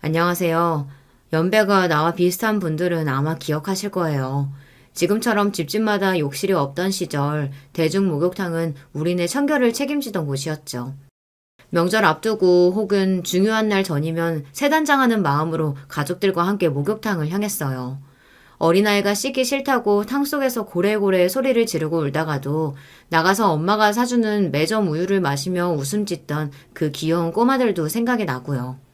안녕하세요. 연배가 나와 비슷한 분들은 아마 기억하실 거예요. 지금처럼 집집마다 욕실이 없던 시절, 대중 목욕탕은 우리네 청결을 책임지던 곳이었죠. 명절 앞두고 혹은 중요한 날 전이면 새단장하는 마음으로 가족들과 함께 목욕탕을 향했어요. 어린아이가 씻기 싫다고 탕 속에서 고래고래 소리를 지르고 울다가도 나가서 엄마가 사주는 매점 우유를 마시며 웃음 짓던 그 귀여운 꼬마들도 생각이 나고요.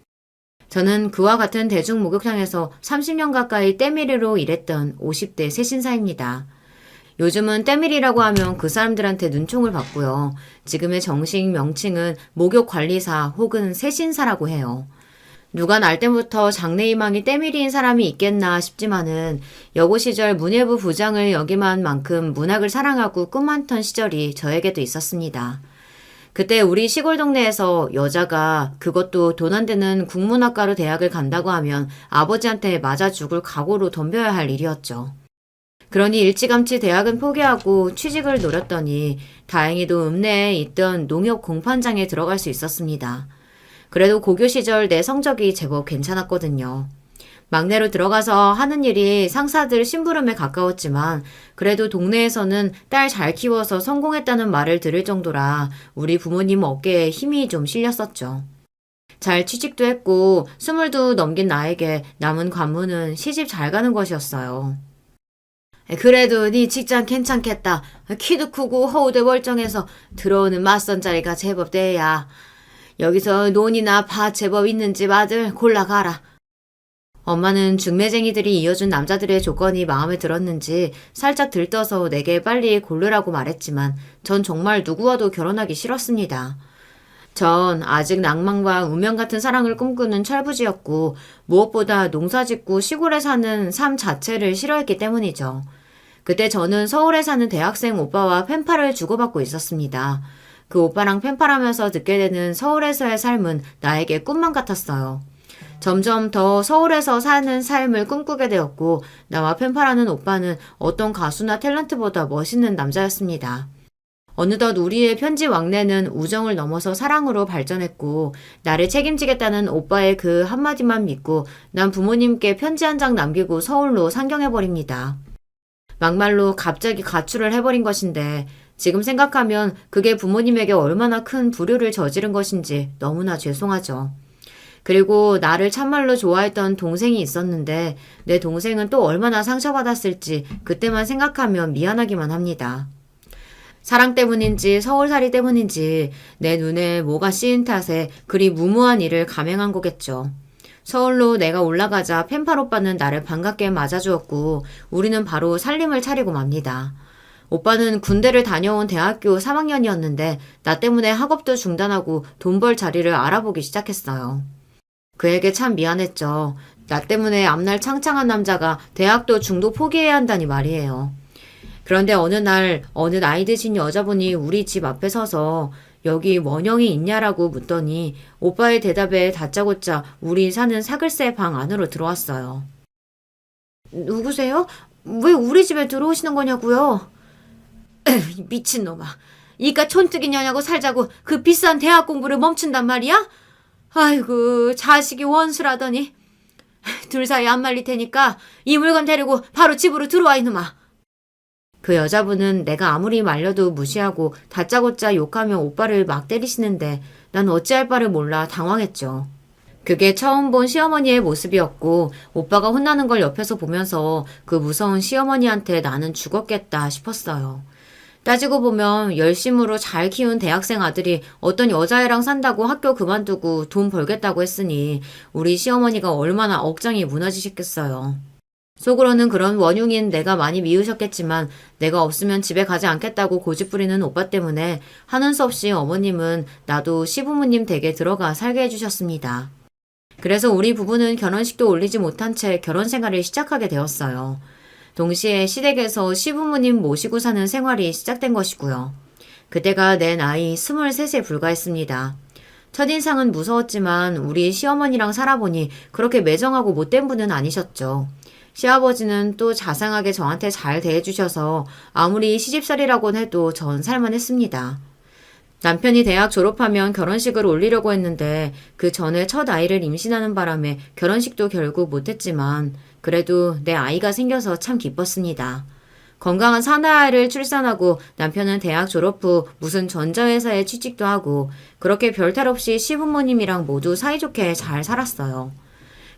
저는 그와 같은 대중 목욕탕에서 30년 가까이 때밀이로 일했던 50대 새신사입니다. 요즘은 때밀이라고 하면 그 사람들한테 눈총을 받고요. 지금의 정식 명칭은 목욕관리사 혹은 새신사라고 해요. 누가 날 때부터 장래희망이 때밀이인 사람이 있겠나 싶지만은 여고 시절 문예부 부장을 역임한 만큼 문학을 사랑하고 꿈 많던 시절이 저에게도 있었습니다. 그때 우리 시골 동네에서 여자가 그것도 돈 안 되는 국문학과로 대학을 간다고 하면 아버지한테 맞아 죽을 각오로 덤벼야 할 일이었죠. 그러니 일찌감치 대학은 포기하고 취직을 노렸더니 다행히도 읍내에 있던 농협 공판장에 들어갈 수 있었습니다. 그래도 고교 시절 내 성적이 제법 괜찮았거든요. 막내로 들어가서 하는 일이 상사들 심부름에 가까웠지만 그래도 동네에서는 딸 잘 키워서 성공했다는 말을 들을 정도라 우리 부모님 어깨에 힘이 좀 실렸었죠. 잘 취직도 했고 20도 넘긴 나에게 남은 관문은 시집 잘 가는 것이었어요. 그래도 네 직장 괜찮겠다. 키도 크고 허우대 멀쩡해서 들어오는 맞선 자리가 제법 돼야. 여기서 논이나 밭 제법 있는 집 아들 골라가라. 엄마는 중매쟁이들이 이어준 남자들의 조건이 마음에 들었는지 살짝 들떠서 내게 빨리 고르라고 말했지만 전 정말 누구와도 결혼하기 싫었습니다. 전 아직 낭만과 운명 같은 사랑을 꿈꾸는 철부지였고 무엇보다 농사짓고 시골에 사는 삶 자체를 싫어했기 때문이죠. 그때 저는 서울에 사는 대학생 오빠와 펜팔을 주고받고 있었습니다. 그 오빠랑 펜팔하면서 듣게 되는 서울에서의 삶은 나에게 꿈만 같았어요. 점점 더 서울에서 사는 삶을 꿈꾸게 되었고 나와 펜팔하는 오빠는 어떤 가수나 탤런트보다 멋있는 남자였습니다. 어느덧 우리의 편지 왕래는 우정을 넘어서 사랑으로 발전했고 나를 책임지겠다는 오빠의 그 한마디만 믿고 난 부모님께 편지 한 장 남기고 서울로 상경해버립니다. 막말로 갑자기 가출을 해버린 것인데 지금 생각하면 그게 부모님에게 얼마나 큰 불효를 저지른 것인지 너무나 죄송하죠. 그리고 나를 참말로 좋아했던 동생이 있었는데 내 동생은 또 얼마나 상처받았을지 그때만 생각하면 미안하기만 합니다. 사랑 때문인지 서울살이 때문인지 내 눈에 뭐가 씌인 탓에 그리 무모한 일을 감행한 거겠죠. 서울로 내가 올라가자 펜팔 오빠는 나를 반갑게 맞아주었고 우리는 바로 살림을 차리고 맙니다. 오빠는 군대를 다녀온 대학교 3학년이었는데 나 때문에 학업도 중단하고 돈 벌 자리를 알아보기 시작했어요. 그에게 참 미안했죠. 나 때문에 앞날 창창한 남자가 대학도 중도 포기해야 한다니 말이에요. 그런데 어느 날 어느 나이 드신 여자분이 우리 집 앞에 서서 여기 원형이 있냐라고 묻더니 오빠의 대답에 다짜고짜 우리 사는 사글세 방 안으로 들어왔어요. 누구세요? 왜 우리 집에 들어오시는 거냐고요? 미친놈아. 이깟 촌뜨기냐냐고 살자고 그 비싼 대학 공부를 멈춘단 말이야? 아이고 자식이 원수라더니. 둘 사이 안 말릴 테니까 이 물건 데리고 바로 집으로 들어와 이놈아. 그 여자분은 내가 아무리 말려도 무시하고 다짜고짜 욕하며 오빠를 막 때리시는데 난 어찌할 바를 몰라 당황했죠. 그게 처음 본 시어머니의 모습이었고 오빠가 혼나는 걸 옆에서 보면서 그 무서운 시어머니한테 나는 죽었겠다 싶었어요. 따지고 보면 열심으로 잘 키운 대학생 아들이 어떤 여자애랑 산다고 학교 그만두고 돈 벌겠다고 했으니 우리 시어머니가 얼마나 억장이 무너지셨겠어요. 속으로는 그런 원흉인 내가 많이 미우셨겠지만 내가 없으면 집에 가지 않겠다고 고집부리는 오빠 때문에 하는 수 없이 어머님은 나도 시부모님 댁에 들어가 살게 해주셨습니다. 그래서 우리 부부는 결혼식도 올리지 못한 채 결혼 생활을 시작하게 되었어요. 동시에 시댁에서 시부모님 모시고 사는 생활이 시작된 것이고요. 그때가 내 나이 23에 불과했습니다. 첫인상은 무서웠지만 우리 시어머니랑 살아보니 그렇게 매정하고 못된 분은 아니셨죠. 시아버지는 또 자상하게 저한테 잘 대해주셔서 아무리 시집살이라곤 해도 전 살만했습니다. 남편이 대학 졸업하면 결혼식을 올리려고 했는데 그 전에 첫 아이를 임신하는 바람에 결혼식도 결국 못했지만 그래도 내 아이가 생겨서 참 기뻤습니다. 건강한 사내아이를 출산하고 남편은 대학 졸업 후 무슨 전자회사에 취직도 하고 그렇게 별탈 없이 시부모님이랑 모두 사이좋게 잘 살았어요.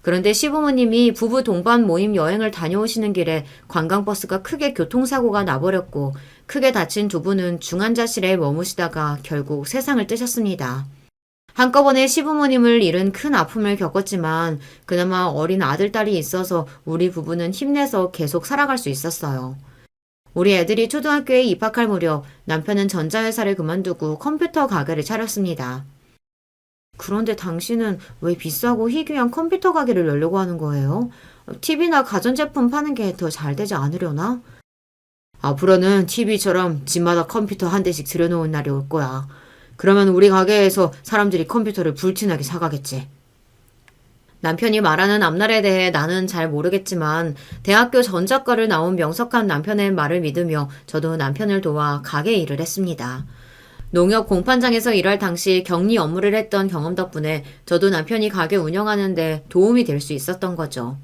그런데 시부모님이 부부 동반 모임 여행을 다녀오시는 길에 관광버스가 크게 교통사고가 나버렸고 크게 다친 두 분은 중환자실에 머무시다가 결국 세상을 뜨셨습니다. 한꺼번에 시부모님을 잃은 큰 아픔을 겪었지만 그나마 어린 아들, 딸이 있어서 우리 부부는 힘내서 계속 살아갈 수 있었어요. 우리 애들이 초등학교에 입학할 무렵 남편은 전자회사를 그만두고 컴퓨터 가게를 차렸습니다. 그런데 당신은 왜 비싸고 희귀한 컴퓨터 가게를 열려고 하는 거예요? TV나 가전제품 파는 게 더 잘 되지 않으려나? 앞으로는 TV처럼 집마다 컴퓨터 한 대씩 들여놓은 날이 올 거야. 그러면 우리 가게에서 사람들이 컴퓨터를 불티나게 사가겠지. 남편이 말하는 앞날에 대해 나는 잘 모르겠지만 대학교 전작과를 나온 명석한 남편의 말을 믿으며 저도 남편을 도와 가게 일을 했습니다. 농협 공판장에서 일할 당시 격리 업무를 했던 경험 덕분에 저도 남편이 가게 운영하는데 도움이 될 수 있었던 거죠.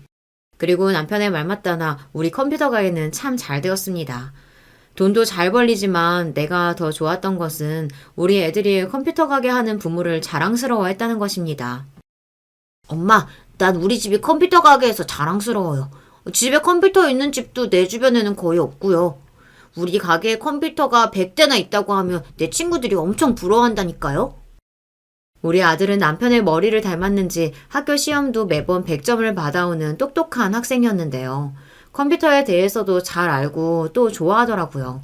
그리고 남편의 말 맞다나 우리 컴퓨터 가게는 참 잘 되었습니다. 돈도 잘 벌리지만 내가 더 좋았던 것은 우리 애들이 컴퓨터 가게 하는 부모를 자랑스러워했다는 것입니다. 엄마, 난 우리 집이 컴퓨터 가게에서 자랑스러워요. 집에 컴퓨터 있는 집도 내 주변에는 거의 없고요. 우리 가게에 컴퓨터가 100대나 있다고 하면 내 친구들이 엄청 부러워한다니까요. 우리 아들은 남편의 머리를 닮았는지 학교 시험도 매번 100점을 받아오는 똑똑한 학생이었는데요. 컴퓨터에 대해서도 잘 알고 또 좋아하더라고요.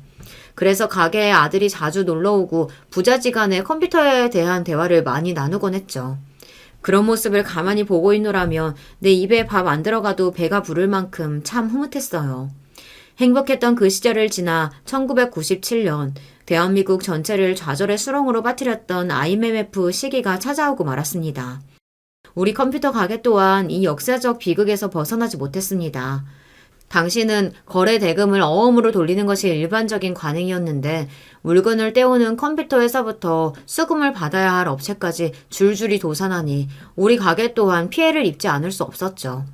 그래서 가게에 아들이 자주 놀러오고 부자지간에 컴퓨터에 대한 대화를 많이 나누곤 했죠. 그런 모습을 가만히 보고 있노라면 내 입에 밥 안 들어가도 배가 부를 만큼 참 흐뭇했어요. 행복했던 그 시절을 지나 1997년 대한민국 전체를 좌절의 수렁으로 빠뜨렸던 IMF 시기가 찾아오고 말았습니다. 우리 컴퓨터 가게 또한 이 역사적 비극에서 벗어나지 못했습니다. 당시는 거래 대금을 어음으로 돌리는 것이 일반적인 관행이었는데 물건을 떼오는 컴퓨터 회사부터 수금을 받아야 할 업체까지 줄줄이 도산하니 우리 가게 또한 피해를 입지 않을 수 없었죠.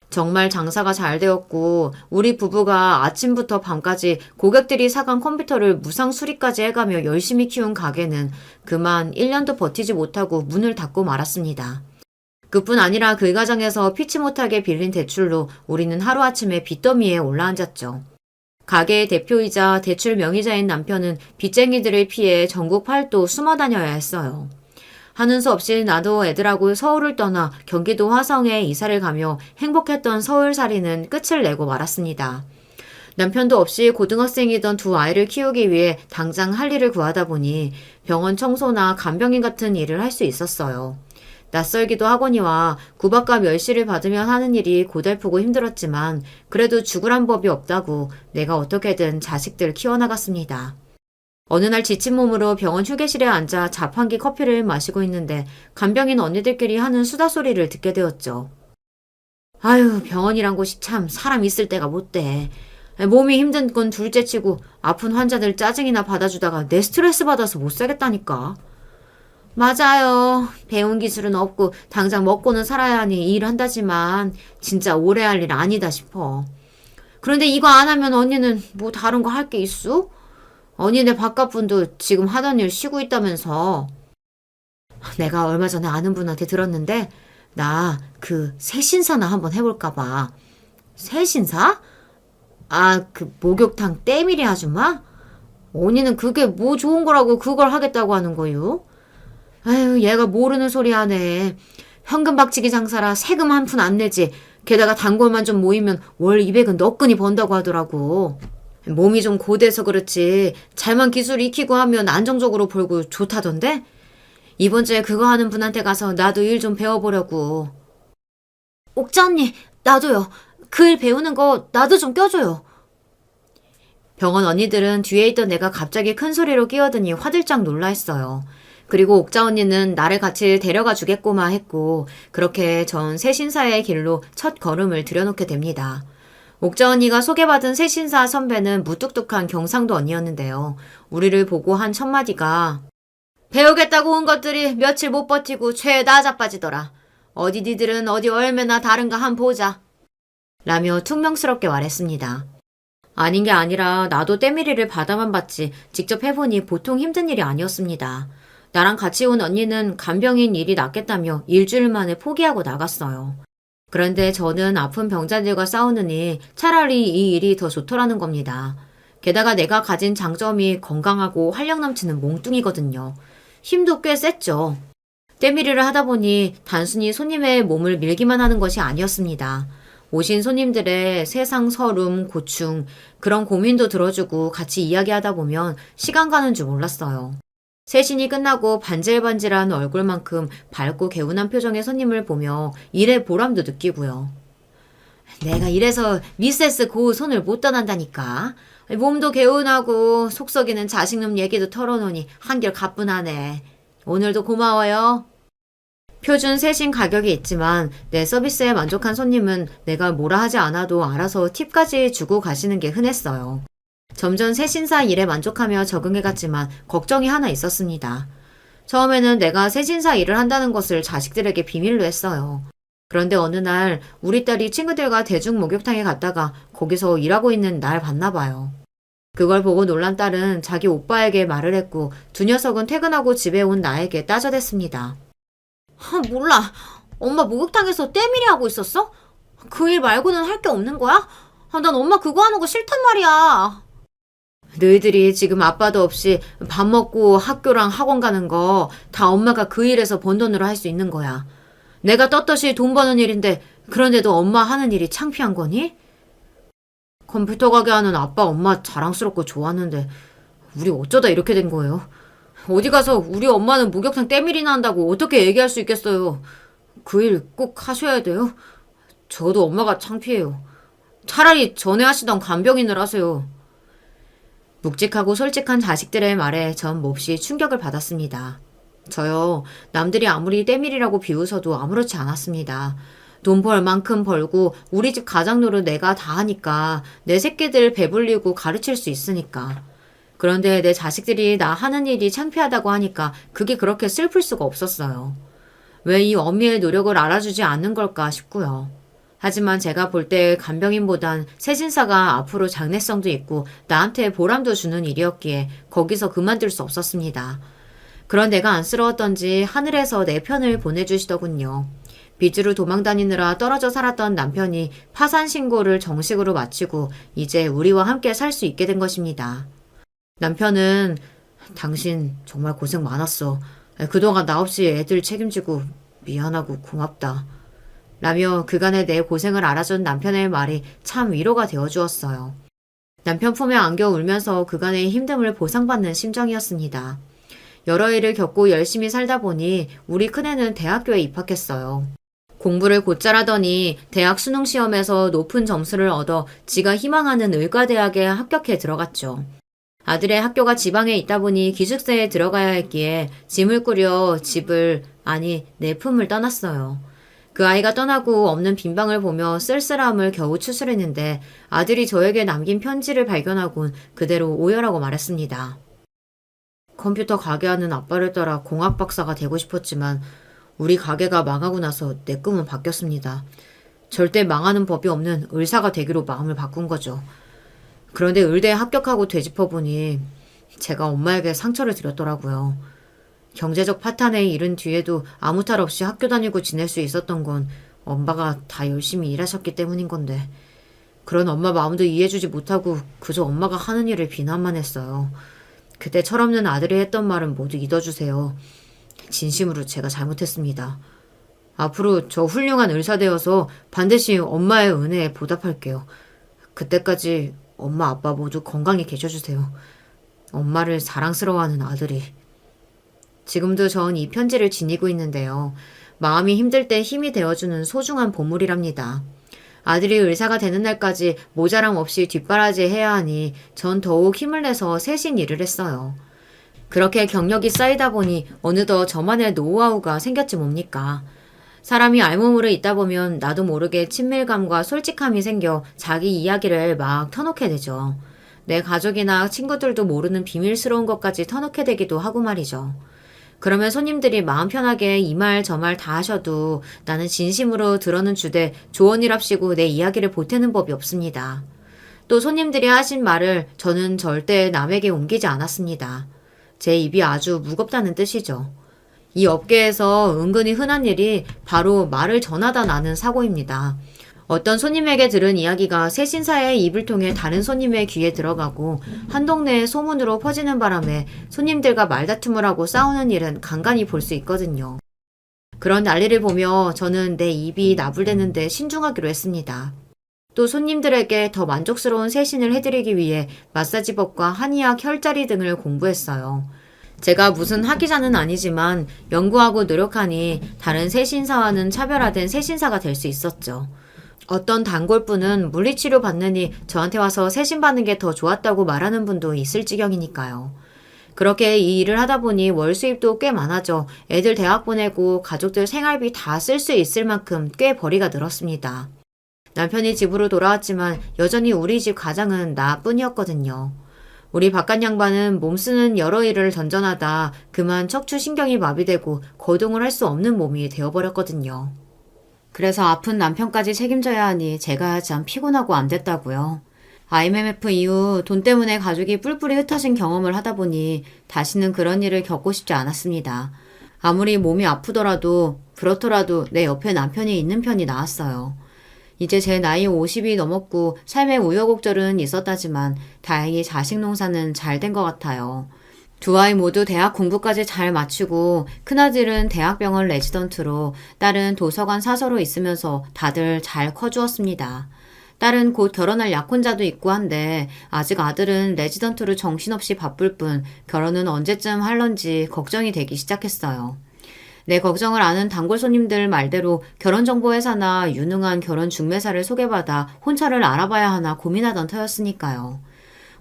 정말 장사가 잘 되었고 우리 부부가 아침부터 밤까지 고객들이 사간 컴퓨터를 무상 수리까지 해가며 열심히 키운 가게는 그만 1년도 버티지 못하고 문을 닫고 말았습니다. 그뿐 아니라 그 과정에서 피치 못하게 빌린 대출로 우리는 하루아침에 빚더미에 올라앉았죠. 가게의 대표이자 대출 명의자인 남편은 빚쟁이들을 피해 전국 팔도 숨어 다녀야 했어요. 하는 수 없이 나도 애들하고 서울을 떠나 경기도 화성에 이사를 가며 행복했던 서울살이는 끝을 내고 말았습니다. 남편도 없이 고등학생이던 두 아이를 키우기 위해 당장 할 일을 구하다 보니 병원 청소나 간병인 같은 일을 할 수 있었어요. 낯설기도 하거니와 구박과 멸시를 받으며 하는 일이 고달프고 힘들었지만 그래도 죽으란 법이 없다고 내가 어떻게든 자식들 키워나갔습니다. 어느 날 지친 몸으로 병원 휴게실에 앉아 자판기 커피를 마시고 있는데 간병인 언니들끼리 하는 수다 소리를 듣게 되었죠. 아유, 병원이란 곳이 참 사람 있을 때가 못돼. 몸이 힘든 건 둘째치고 아픈 환자들 짜증이나 받아주다가 내 스트레스 받아서 못 살겠다니까. 맞아요. 배운 기술은 없고 당장 먹고는 살아야 하니 일한다지만 진짜 오래 할 일 아니다 싶어. 그런데 이거 안 하면 언니는 뭐 다른 거 할 게 있어? 언니네 바깥분도 지금 하던 일 쉬고 있다면서. 내가 얼마 전에 아는 분한테 들었는데 나 그 새신사나 한번 해볼까 봐. 새신사? 아, 그 목욕탕 때밀이 아줌마? 언니는 그게 뭐 좋은 거라고 그걸 하겠다고 하는 거요? 아유, 얘가 모르는 소리 하네. 현금 박치기 장사라 세금 한 푼 안 내지. 게다가 단골만 좀 모이면 월 200은 너끈히 번다고 하더라고. 몸이 좀 고돼서 그렇지 잘만 기술 익히고 하면 안정적으로 벌고 좋다던데? 이번 주에 그거 하는 분한테 가서 나도 일 좀 배워보려고. 옥자 언니, 나도요. 그 일 배우는 거 나도 좀 껴줘요. 병원 언니들은 뒤에 있던 내가 갑자기 큰 소리로 끼어드니 화들짝 놀라했어요. 그리고 옥자 언니는 나를 같이 데려가 주겠고마 했고 그렇게 전 새신사의 길로 첫 걸음을 들여놓게 됩니다. 옥자 언니가 소개받은 새신사 선배는 무뚝뚝한 경상도 언니였는데요. 우리를 보고 한 첫마디가 배우겠다고 온 것들이 며칠 못 버티고 죄다 자빠지더라. 어디 니들은 어디 얼마나 다른가 한 보자. 라며 퉁명스럽게 말했습니다. 아닌 게 아니라 나도 때밀이를 받아만 봤지 직접 해보니 보통 힘든 일이 아니었습니다. 나랑 같이 온 언니는 간병인 일이 낫겠다며 일주일 만에 포기하고 나갔어요. 그런데 저는 아픈 병자들과 싸우느니 차라리 이 일이 더 좋더라는 겁니다. 게다가 내가 가진 장점이 건강하고 활력 넘치는 몽뚱이거든요. 힘도 꽤 셌죠. 때밀이를 하다 보니 단순히 손님의 몸을 밀기만 하는 것이 아니었습니다. 오신 손님들의 세상 서름, 고충, 그런 고민도 들어주고 같이 이야기하다 보면 시간 가는 줄 몰랐어요. 세신이 끝나고 반질반질한 얼굴만큼 밝고 개운한 표정의 손님을 보며 일의 보람도 느끼고요. 내가 이래서 미세스 고 손을 못 떠난다니까. 몸도 개운하고 속 썩이는 자식놈 얘기도 털어놓으니 한결 가뿐하네. 오늘도 고마워요. 표준 세신 가격이 있지만 내 서비스에 만족한 손님은 내가 뭐라 하지 않아도 알아서 팁까지 주고 가시는 게 흔했어요. 점점 세신사 일에 만족하며 적응해갔지만 걱정이 하나 있었습니다. 처음에는 내가 세신사 일을 한다는 것을 자식들에게 비밀로 했어요. 그런데 어느 날 우리 딸이 친구들과 대중 목욕탕에 갔다가 거기서 일하고 있는 날 봤나 봐요. 그걸 보고 놀란 딸은 자기 오빠에게 말을 했고 두 녀석은 퇴근하고 집에 온 나에게 따져댔습니다. 몰라. 엄마 목욕탕에서 때밀이 하고 있었어? 그 일 말고는 할 게 없는 거야? 난 엄마 그거 하는 거 싫단 말이야. 너희들이 지금 아빠도 없이 밥 먹고 학교랑 학원 가는 거 다 엄마가 그 일에서 번 돈으로 할 수 있는 거야. 내가 떳떳이 돈 버는 일인데 그런데도 엄마 하는 일이 창피한 거니? 컴퓨터 가게 하는 아빠 엄마 자랑스럽고 좋았는데 우리 어쩌다 이렇게 된 거예요? 어디 가서 우리 엄마는 목욕탕 때밀이나 한다고 어떻게 얘기할 수 있겠어요? 그 일 꼭 하셔야 돼요? 저도 엄마가 창피해요. 차라리 전에 하시던 간병인을 하세요. 묵직하고 솔직한 자식들의 말에 전 몹시 충격을 받았습니다. 저요, 남들이 아무리 때밀이라고 비웃어도 아무렇지 않았습니다. 돈 벌 만큼 벌고 우리 집 가장노릇 내가 다 하니까 내 새끼들 배불리고 가르칠 수 있으니까. 그런데 내 자식들이 나 하는 일이 창피하다고 하니까 그게 그렇게 슬플 수가 없었어요. 왜 이 어미의 노력을 알아주지 않는 걸까 싶고요. 하지만 제가 볼 때 간병인보단 세진사가 앞으로 장래성도 있고 나한테 보람도 주는 일이었기에 거기서 그만둘 수 없었습니다. 그런 내가 안쓰러웠던지 하늘에서 내 편을 보내주시더군요. 빚으로 도망다니느라 떨어져 살았던 남편이 파산 신고를 정식으로 마치고 이제 우리와 함께 살 수 있게 된 것입니다. 남편은 당신 정말 고생 많았어. 그동안 나 없이 애들 책임지고 미안하고 고맙다. 라며 그간의 내 고생을 알아준 남편의 말이 참 위로가 되어주었어요. 남편 품에 안겨 울면서 그간의 힘듦을 보상받는 심정이었습니다. 여러 일을 겪고 열심히 살다 보니 우리 큰애는 대학교에 입학했어요. 공부를 곧잘 하더니 대학 수능시험에서 높은 점수를 얻어 지가 희망하는 의과대학에 합격해 들어갔죠. 아들의 학교가 지방에 있다 보니 기숙사에 들어가야 했기에 짐을 꾸려 내 품을 떠났어요. 그 아이가 떠나고 없는 빈방을 보며 쓸쓸함을 겨우 추스르는데 아들이 저에게 남긴 편지를 발견하곤 그대로 오열하고 말했습니다. 컴퓨터 가게 하는 아빠를 따라 공학 박사가 되고 싶었지만 우리 가게가 망하고 나서 내 꿈은 바뀌었습니다. 절대 망하는 법이 없는 의사가 되기로 마음을 바꾼 거죠. 그런데 의대에 합격하고 되짚어보니 제가 엄마에게 상처를 드렸더라고요. 경제적 파탄에 이른 뒤에도 아무 탈 없이 학교 다니고 지낼 수 있었던 건 엄마가 다 열심히 일하셨기 때문인 건데 그런 엄마 마음도 이해해주지 못하고 그저 엄마가 하는 일을 비난만 했어요. 그때 철없는 아들이 했던 말은 모두 잊어주세요. 진심으로 제가 잘못했습니다. 앞으로 저 훌륭한 의사 되어서 반드시 엄마의 은혜에 보답할게요. 그때까지 엄마 아빠 모두 건강히 계셔주세요. 엄마를 자랑스러워하는 아들이. 지금도 전 이 편지를 지니고 있는데요. 마음이 힘들 때 힘이 되어주는 소중한 보물이랍니다. 아들이 의사가 되는 날까지 모자람 없이 뒷바라지 해야 하니 전 더욱 힘을 내서 세신 일을 했어요. 그렇게 경력이 쌓이다 보니 어느덧 저만의 노하우가 생겼지 뭡니까. 사람이 알몸으로 있다 보면 나도 모르게 친밀감과 솔직함이 생겨 자기 이야기를 막 터놓게 되죠. 내 가족이나 친구들도 모르는 비밀스러운 것까지 터놓게 되기도 하고 말이죠. 그러면 손님들이 마음 편하게 이 말 저 말 다 하셔도 나는 진심으로 들어는 주되 조언이랍시고 내 이야기를 보태는 법이 없습니다. 또 손님들이 하신 말을 저는 절대 남에게 옮기지 않았습니다. 제 입이 아주 무겁다는 뜻이죠. 이 업계에서 은근히 흔한 일이 바로 말을 전하다 나는 사고입니다. 어떤 손님에게 들은 이야기가 새 신사의 입을 통해 다른 손님의 귀에 들어가고 한 동네에 소문으로 퍼지는 바람에 손님들과 말다툼을 하고 싸우는 일은 간간히 볼 수 있거든요. 그런 난리를 보며 저는 내 입이 나불대는데 신중하기로 했습니다. 또 손님들에게 더 만족스러운 세신을 해드리기 위해 마사지법과 한의학, 혈자리 등을 공부했어요. 제가 무슨 학위자는 아니지만 연구하고 노력하니 다른 세신사와는 차별화된 세신사가 될 수 있었죠. 어떤 단골분은 물리치료 받느니 저한테 와서 세신 받는 게 더 좋았다고 말하는 분도 있을 지경이니까요. 그렇게 이 일을 하다 보니 월 수입도 꽤 많아져 애들 대학 보내고 가족들 생활비 다 쓸 수 있을 만큼 꽤 벌이가 늘었습니다. 남편이 집으로 돌아왔지만 여전히 우리 집 가장은 나뿐이었거든요. 우리 바깥 양반은 몸 쓰는 여러 일을 전전하다 그만 척추신경이 마비되고 거동을 할 수 없는 몸이 되어버렸거든요. 그래서 아픈 남편까지 책임져야 하니 제가 참 피곤하고 안 됐다고요. IMF 이후 돈 때문에 가족이 뿔뿔이 흩어진 경험을 하다 보니 다시는 그런 일을 겪고 싶지 않았습니다. 아무리 몸이 아프더라도 그렇더라도 내 옆에 남편이 있는 편이 나았어요. 이제 제 나이 50이 넘었고 삶의 우여곡절은 있었다지만 다행히 자식 농사는 잘 된 것 같아요. 두 아이 모두 대학 공부까지 잘 마치고 큰아들은 대학병원 레지던트로 딸은 도서관 사서로 있으면서 다들 잘 커주었습니다. 딸은 곧 결혼할 약혼자도 있고 한데 아직 아들은 레지던트로 정신없이 바쁠 뿐 결혼은 언제쯤 할런지 걱정이 되기 시작했어요. 내 걱정을 아는 단골 손님들 말대로 결혼정보회사나 유능한 결혼 중매사를 소개받아 혼처를 알아봐야 하나 고민하던 터였으니까요.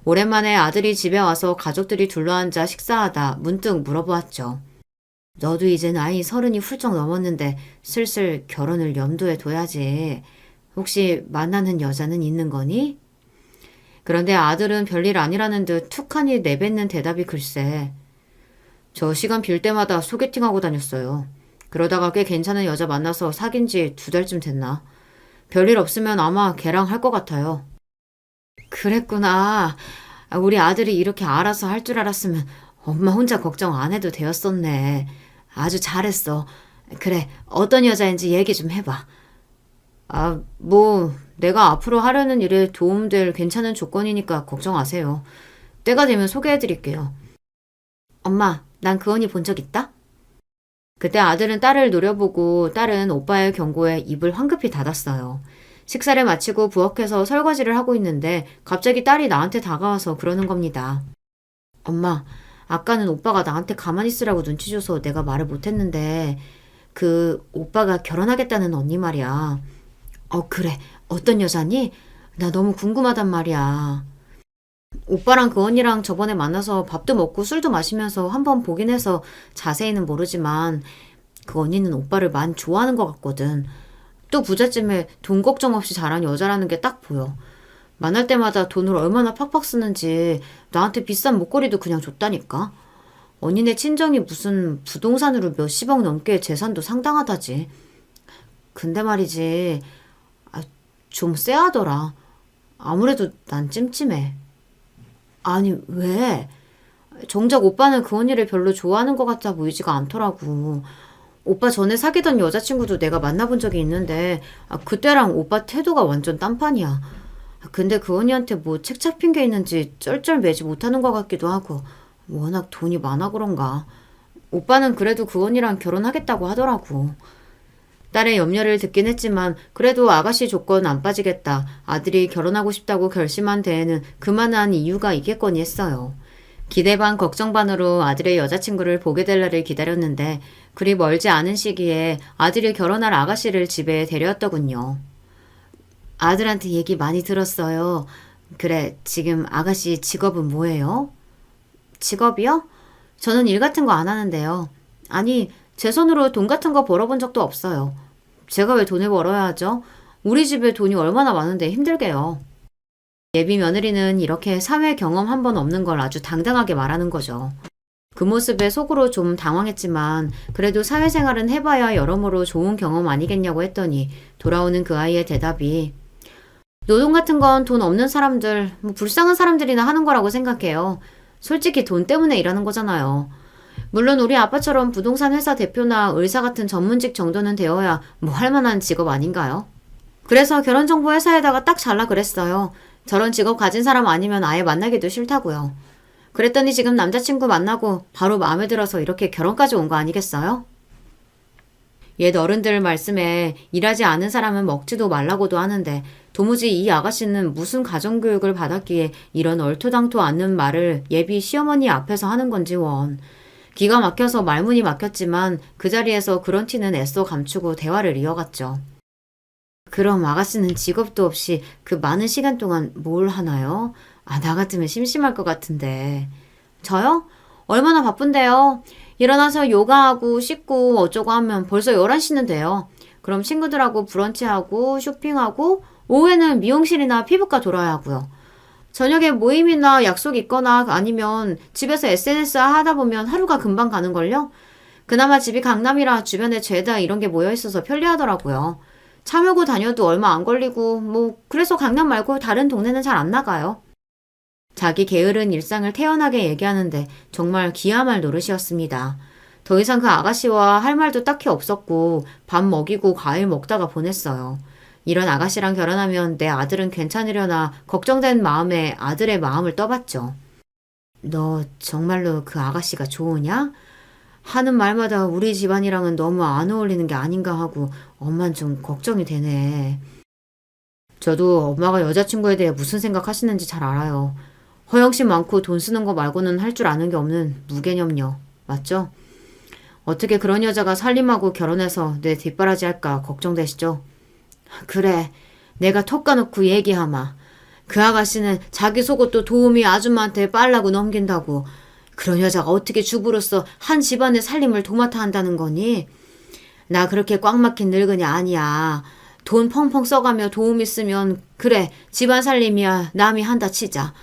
오랜만에 아들이 집에 와서 가족들이 둘러앉아 식사하다 문득 물어보았죠. 너도 이제 나이 30이 훌쩍 넘었는데 슬슬 결혼을 염두에 둬야지. 혹시 만나는 여자는 있는 거니? 그런데 아들은 별일 아니라는 듯 툭하니 내뱉는 대답이 글쎄. 저 시간 빌 때마다 소개팅하고 다녔어요. 그러다가 꽤 괜찮은 여자 만나서 사귄 지 2달쯤 됐나. 별일 없으면 아마 걔랑 할 것 같아요. 그랬구나. 우리 아들이 이렇게 알아서 할 줄 알았으면 엄마 혼자 걱정 안 해도 되었었네. 아주 잘했어. 그래, 어떤 여자인지 얘기 좀 해봐. 내가 앞으로 하려는 일에 도움될 괜찮은 조건이니까 걱정하세요. 때가 되면 소개해드릴게요. 엄마, 난 그 언니 본 적 있다? 그때 아들은 딸을 노려보고 딸은 오빠의 경고에 입을 황급히 닫았어요. 식사를 마치고 부엌에서 설거지를 하고 있는데 갑자기 딸이 나한테 다가와서 그러는 겁니다. 엄마, 아까는 오빠가 나한테 가만히 있으라고 눈치 줘서 내가 말을 못했는데 그 오빠가 결혼하겠다는 언니 말이야. 그래. 어떤 여자니? 나 너무 궁금하단 말이야. 오빠랑 그 언니랑 저번에 만나서 밥도 먹고 술도 마시면서 한번 보긴 해서 자세히는 모르지만 그 언니는 오빠를 많이 좋아하는 것 같거든. 또 부잣집에 돈 걱정 없이 자란 여자라는 게 딱 보여. 만날 때마다 돈을 얼마나 팍팍 쓰는지 나한테 비싼 목걸이도 그냥 줬다니까. 언니네 친정이 무슨 부동산으로 몇십억 넘게 재산도 상당하다지. 근데 말이지, 좀 쎄하더라. 아무래도 난 찜찜해. 아니, 왜? 정작 오빠는 그 언니를 별로 좋아하는 것 같아 보이지가 않더라고. 오빠 전에 사귀던 여자친구도 내가 만나본 적이 있는데 그때랑 오빠 태도가 완전 딴판이야. 근데 그 언니한테 뭐 책 잡힌 게 있는지 쩔쩔 매지 못하는 것 같기도 하고 워낙 돈이 많아 그런가. 오빠는 그래도 그 언니랑 결혼하겠다고 하더라고. 딸의 염려를 듣긴 했지만 그래도 아가씨 조건 안 빠지겠다. 아들이 결혼하고 싶다고 결심한 데에는 그만한 이유가 있겠거니 했어요. 기대 반 걱정 반으로 아들의 여자친구를 보게 될 날을 기다렸는데 그리 멀지 않은 시기에 아들이 결혼할 아가씨를 집에 데려왔더군요. 아들한테 얘기 많이 들었어요. 그래, 지금 아가씨 직업은 뭐예요? 직업이요? 저는 일 같은 거 안 하는데요. 아니, 제 손으로 돈 같은 거 벌어본 적도 없어요. 제가 왜 돈을 벌어야 하죠? 우리 집에 돈이 얼마나 많은데 힘들게요. 예비 며느리는 이렇게 사회 경험 한 번 없는 걸 아주 당당하게 말하는 거죠. 그 모습에 속으로 좀 당황했지만 그래도 사회생활은 해봐야 여러모로 좋은 경험 아니겠냐고 했더니 돌아오는 그 아이의 대답이 노동 같은 건 돈 없는 사람들, 불쌍한 사람들이나 하는 거라고 생각해요. 솔직히 돈 때문에 일하는 거잖아요. 물론 우리 아빠처럼 부동산 회사 대표나 의사 같은 전문직 정도는 되어야 뭐 할 만한 직업 아닌가요? 그래서 결혼정보 회사에다가 딱 잘라 그랬어요. 저런 직업 가진 사람 아니면 아예 만나기도 싫다고요. 그랬더니 지금 남자친구 만나고 바로 마음에 들어서 이렇게 결혼까지 온 거 아니겠어요? 옛 어른들 말씀에 일하지 않은 사람은 먹지도 말라고도 하는데 도무지 이 아가씨는 무슨 가정교육을 받았기에 이런 얼토당토 않는 말을 예비 시어머니 앞에서 하는 건지 원. 기가 막혀서 말문이 막혔지만 그 자리에서 그런 티는 애써 감추고 대화를 이어갔죠. 그럼 아가씨는 직업도 없이 그 많은 시간 동안 뭘 하나요? 나 같으면 심심할 것 같은데. 저요? 얼마나 바쁜데요? 일어나서 요가하고 씻고 어쩌고 하면 벌써 11시는 돼요. 그럼 친구들하고 브런치하고 쇼핑하고 오후에는 미용실이나 피부과 돌아야 하고요. 저녁에 모임이나 약속 있거나 아니면 집에서 SNS 하다 보면 하루가 금방 가는걸요? 그나마 집이 강남이라 주변에 죄다 이런 게 모여있어서 편리하더라고요. 차 몰고 다녀도 얼마 안 걸리고 그래서 강남 말고 다른 동네는 잘 안 나가요. 자기 게으른 일상을 태연하게 얘기하는데 정말 기야말 노릇이었습니다. 더 이상 그 아가씨와 할 말도 딱히 없었고 밥 먹이고 과일 먹다가 보냈어요. 이런 아가씨랑 결혼하면 내 아들은 괜찮으려나 걱정된 마음에 아들의 마음을 떠봤죠. 너 정말로 그 아가씨가 좋으냐? 하는 말마다 우리 집안이랑은 너무 안 어울리는 게 아닌가 하고 엄만 좀 걱정이 되네. 저도 엄마가 여자친구에 대해 무슨 생각하시는지 잘 알아요. 허영심 많고 돈 쓰는 거 말고는 할 줄 아는 게 없는 무개념녀. 맞죠? 어떻게 그런 여자가 살림하고 결혼해서 내 뒷바라지 할까 걱정되시죠? 그래, 내가 톡 까놓고 얘기하마. 그 아가씨는 자기 속옷도 도우미 아줌마한테 빨라고 넘긴다고. 그런 여자가 어떻게 주부로서 한 집안의 살림을 도맡아 한다는 거니? 나 그렇게 꽉 막힌 늙은이 아니야. 돈 펑펑 써가며 도우미 쓰면 그래, 집안 살림이야 남이 한다 치자.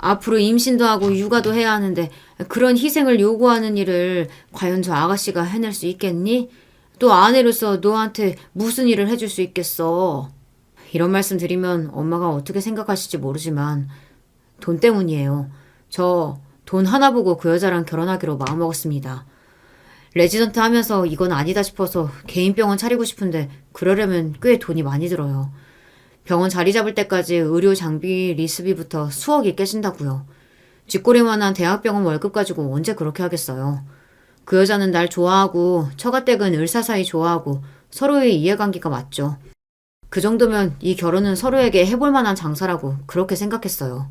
앞으로 임신도 하고 육아도 해야 하는데 그런 희생을 요구하는 일을 과연 저 아가씨가 해낼 수 있겠니? 또 아내로서 너한테 무슨 일을 해줄 수 있겠어? 이런 말씀 드리면 엄마가 어떻게 생각하실지 모르지만 돈 때문이에요. 저 돈 하나 보고 그 여자랑 결혼하기로 마음먹었습니다. 레지던트 하면서 이건 아니다 싶어서 개인 병원 차리고 싶은데 그러려면 꽤 돈이 많이 들어요. 병원 자리 잡을 때까지 의료 장비 리스비부터 수억이 깨진다고요. 쥐꼬리만한 대학병원 월급 가지고 언제 그렇게 하겠어요. 그 여자는 날 좋아하고 처가댁은 을사 사이 좋아하고 서로의 이해관계가 맞죠. 그 정도면 이 결혼은 서로에게 해볼 만한 장사라고 그렇게 생각했어요.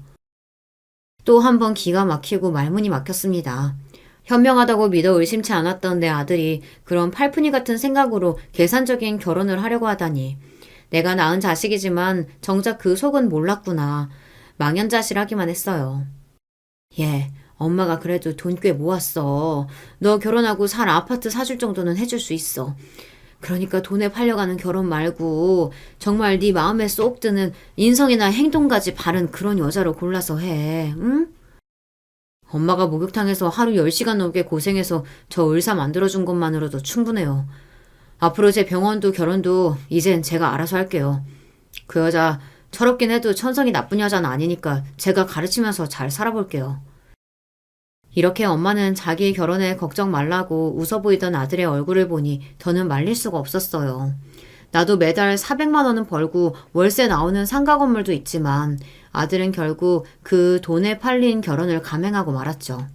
또 한 번 기가 막히고 말문이 막혔습니다. 현명하다고 믿어 의심치 않았던 내 아들이 그런 팔푼이 같은 생각으로 계산적인 결혼을 하려고 하다니. 내가 낳은 자식이지만 정작 그 속은 몰랐구나. 망연자실하기만 했어요. 예, 엄마가 그래도 돈 꽤 모았어. 너 결혼하고 살 아파트 사줄 정도는 해줄 수 있어. 그러니까 돈에 팔려가는 결혼 말고 정말 네 마음에 쏙 드는 인성이나 행동까지 바른 그런 여자로 골라서 해. 응? 엄마가 목욕탕에서 하루 10시간 넘게 고생해서 저 의사 만들어준 것만으로도 충분해요. 앞으로 제 병원도 결혼도 이젠 제가 알아서 할게요. 그 여자 철없긴 해도 천성이 나쁜 여자는 아니니까 제가 가르치면서 잘 살아볼게요. 이렇게 엄마는 자기 결혼에 걱정 말라고 웃어 보이던 아들의 얼굴을 보니 더는 말릴 수가 없었어요. 나도 매달 400만 원은 벌고 월세 나오는 상가 건물도 있지만 아들은 결국 그 돈에 팔린 결혼을 감행하고 말았죠.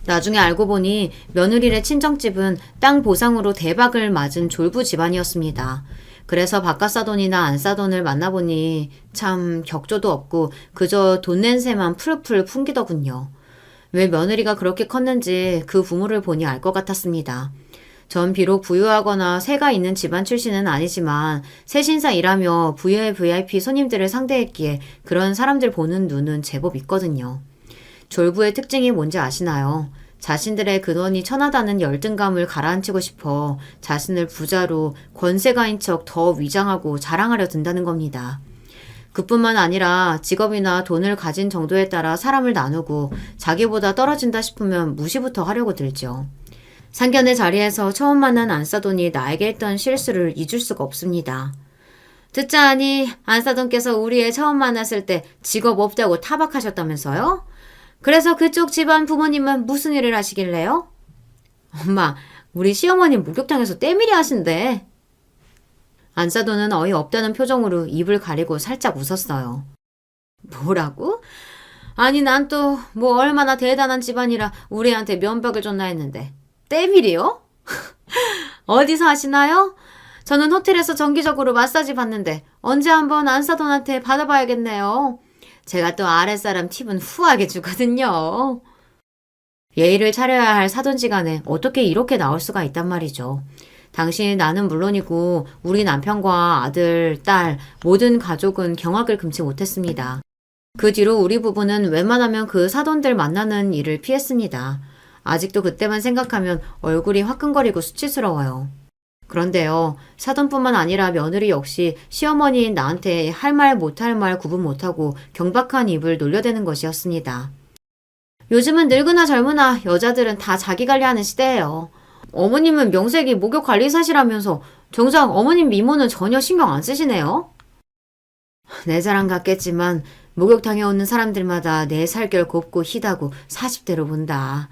나중에 알고 보니 며느리네 친정집은 땅 보상으로 대박을 맞은 졸부 집안이었습니다. 그래서 바깥 사돈이나 안 사돈을 만나보니 참 격조도 없고 그저 돈 냄새만 풀풀 풍기더군요. 왜 며느리가 그렇게 컸는지 그 부모를 보니 알 것 같았습니다. 전 비록 부유하거나 세가 있는 집안 출신은 아니지만 세신사 일하며 부유의 VIP 손님들을 상대했기에 그런 사람들 보는 눈은 제법 있거든요. 졸부의 특징이 뭔지 아시나요? 자신들의 근원이 천하다는 열등감을 가라앉히고 싶어 자신을 부자로 권세가인 척 더 위장하고 자랑하려 든다는 겁니다. 그뿐만 아니라 직업이나 돈을 가진 정도에 따라 사람을 나누고 자기보다 떨어진다 싶으면 무시부터 하려고 들죠. 상견례 자리에서 처음 만난 안사돈이 나에게 했던 실수를 잊을 수가 없습니다. 듣자 하니 안사돈께서 우리 애 처음 만났을 때 직업 없다고 타박하셨다면서요? 그래서 그쪽 집안 부모님은 무슨 일을 하시길래요? 엄마, 우리 시어머님 목욕탕에서 때밀이 하신대. 안사돈은 어이없다는 표정으로 입을 가리고 살짝 웃었어요. 뭐라고? 아니 난 또 뭐 얼마나 대단한 집안이라 우리한테 면박을 줬나 했는데 때밀이요? 어디서 하시나요? 저는 호텔에서 정기적으로 마사지 받는데 언제 한번 안사돈한테 받아봐야겠네요. 제가 또 아랫사람 팁은 후하게 주거든요. 예의를 차려야 할 사돈지간에 어떻게 이렇게 나올 수가 있단 말이죠. 당시 나는 물론이고 우리 남편과 아들, 딸, 모든 가족은 경악을 금치 못했습니다. 그 뒤로 우리 부부는 웬만하면 그 사돈들 만나는 일을 피했습니다. 아직도 그때만 생각하면 얼굴이 화끈거리고 수치스러워요. 그런데요, 사돈뿐만 아니라 며느리 역시 시어머니인 나한테 할 말 못할 말 구분 못하고 경박한 입을 놀려대는 것이었습니다. 요즘은 늙으나 젊으나 여자들은 다 자기 관리하는 시대예요. 어머님은 명색이 목욕관리사시라면서 정작 어머님 미모는 전혀 신경 안 쓰시네요. 내 자랑 같겠지만 목욕탕에 오는 사람들마다 내 살결 곱고 희다고 40대로 본다.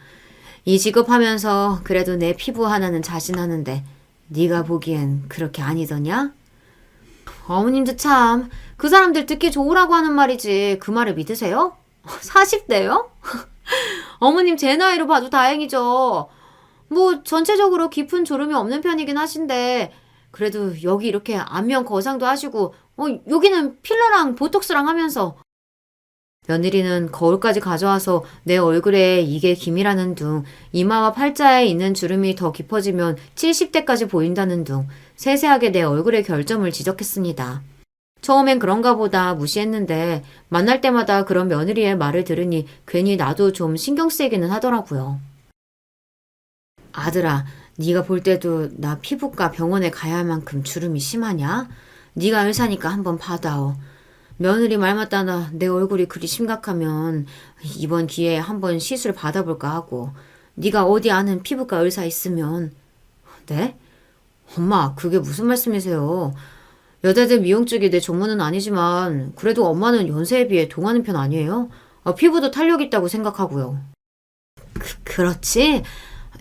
이 직업하면서 그래도 내 피부 하나는 자신하는데 네가 보기엔 그렇게 아니더냐? 어머님도 참 그 사람들 듣기 좋으라고 하는 말이지 그 말을 믿으세요? 40대요? 어머님 제 나이로 봐도 다행이죠. 뭐 전체적으로 깊은 주름이 없는 편이긴 하신데 그래도 여기 이렇게 안면 거상도 하시고 여기는 필러랑 보톡스랑 하면서 며느리는 거울까지 가져와서 내 얼굴에 이게 기미라는 둥, 이마와 팔자에 있는 주름이 더 깊어지면 70대까지 보인다는 둥, 세세하게 내 얼굴의 결점을 지적했습니다. 처음엔 그런가 보다 무시했는데 만날 때마다 그런 며느리의 말을 들으니 괜히 나도 좀 신경 쓰이기는 하더라고요. 아들아, 네가 볼 때도 나 피부과 병원에 가야 할 만큼 주름이 심하냐? 네가 의사니까 한번 봐다오. 며느리 말 맞다나 내 얼굴이 그리 심각하면 이번 기회에 한번 시술 받아볼까 하고 네가 어디 아는 피부과 의사 있으면. 네? 엄마, 그게 무슨 말씀이세요? 여자들 미용 쪽이 내 전문은 아니지만 그래도 엄마는 연세에 비해 동하는 편 아니에요? 피부도 탄력 있다고 생각하고요. 그렇지?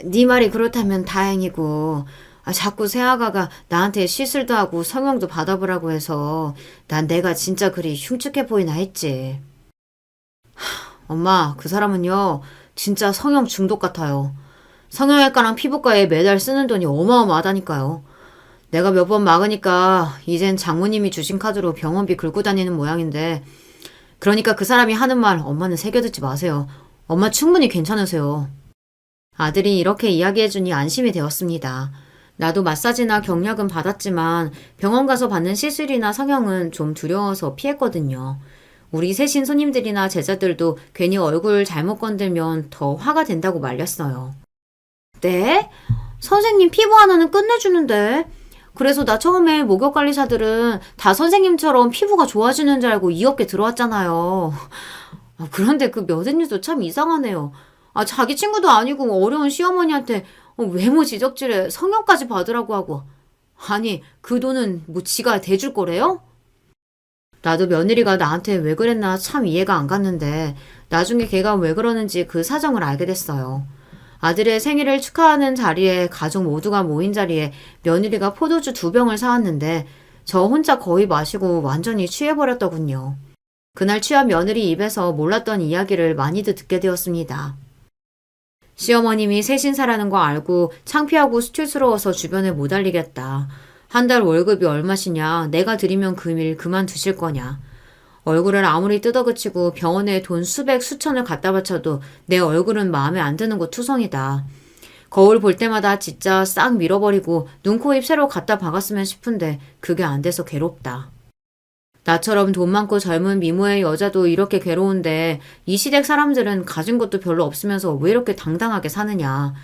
네 말이 그렇다면 다행이고 자꾸 새아가가 나한테 시술도 하고 성형도 받아보라고 해서 난 내가 진짜 그리 흉측해 보이나 했지. 엄마, 그 사람은요 진짜 성형 중독 같아요. 성형외과랑 피부과에 매달 쓰는 돈이 어마어마하다니까요. 내가 몇 번 막으니까 이젠 장모님이 주신 카드로 병원비 긁고 다니는 모양인데 그러니까 그 사람이 하는 말 엄마는 새겨듣지 마세요. 엄마 충분히 괜찮으세요. 아들이 이렇게 이야기해주니 안심이 되었습니다. 나도 마사지나 경락은 받았지만 병원 가서 받는 시술이나 성형은 좀 두려워서 피했거든요. 우리 세신 손님들이나 제자들도 괜히 얼굴 잘못 건들면 더 화가 된다고 말렸어요. 네? 선생님 피부 하나는 끝내주는데. 그래서 나 처음에 목욕관리사들은 다 선생님처럼 피부가 좋아지는 줄 알고 이 업계 들어왔잖아요. 그런데 그 며느리도 참 이상하네요. 자기 친구도 아니고 어려운 시어머니한테 외모 지적질에 성형까지 받으라고 하고. 아니, 그 돈은 뭐 지가 대줄 거래요? 나도 며느리가 나한테 왜 그랬나 참 이해가 안 갔는데 나중에 걔가 왜 그러는지 그 사정을 알게 됐어요. 아들의 생일을 축하하는 자리에 가족 모두가 모인 자리에 며느리가 포도주 2병을 사왔는데 저 혼자 거의 마시고 완전히 취해버렸더군요. 그날 취한 며느리 입에서 몰랐던 이야기를 많이들 듣게 되었습니다. 시어머님이 세신사라는 거 알고 창피하고 수치스러워서 주변에 못 알리겠다. 한 달 월급이 얼마시냐, 내가 드리면 그 일 그만두실 거냐. 얼굴을 아무리 뜯어그치고 병원에 돈 수백 수천을 갖다 바쳐도 내 얼굴은 마음에 안 드는 거 투성이다. 거울 볼 때마다 진짜 싹 밀어버리고 눈, 코, 입 새로 갖다 박았으면 싶은데 그게 안 돼서 괴롭다. 나처럼 돈 많고 젊은 미모의 여자도 이렇게 괴로운데 이 시댁 사람들은 가진 것도 별로 없으면서 왜 이렇게 당당하게 사느냐.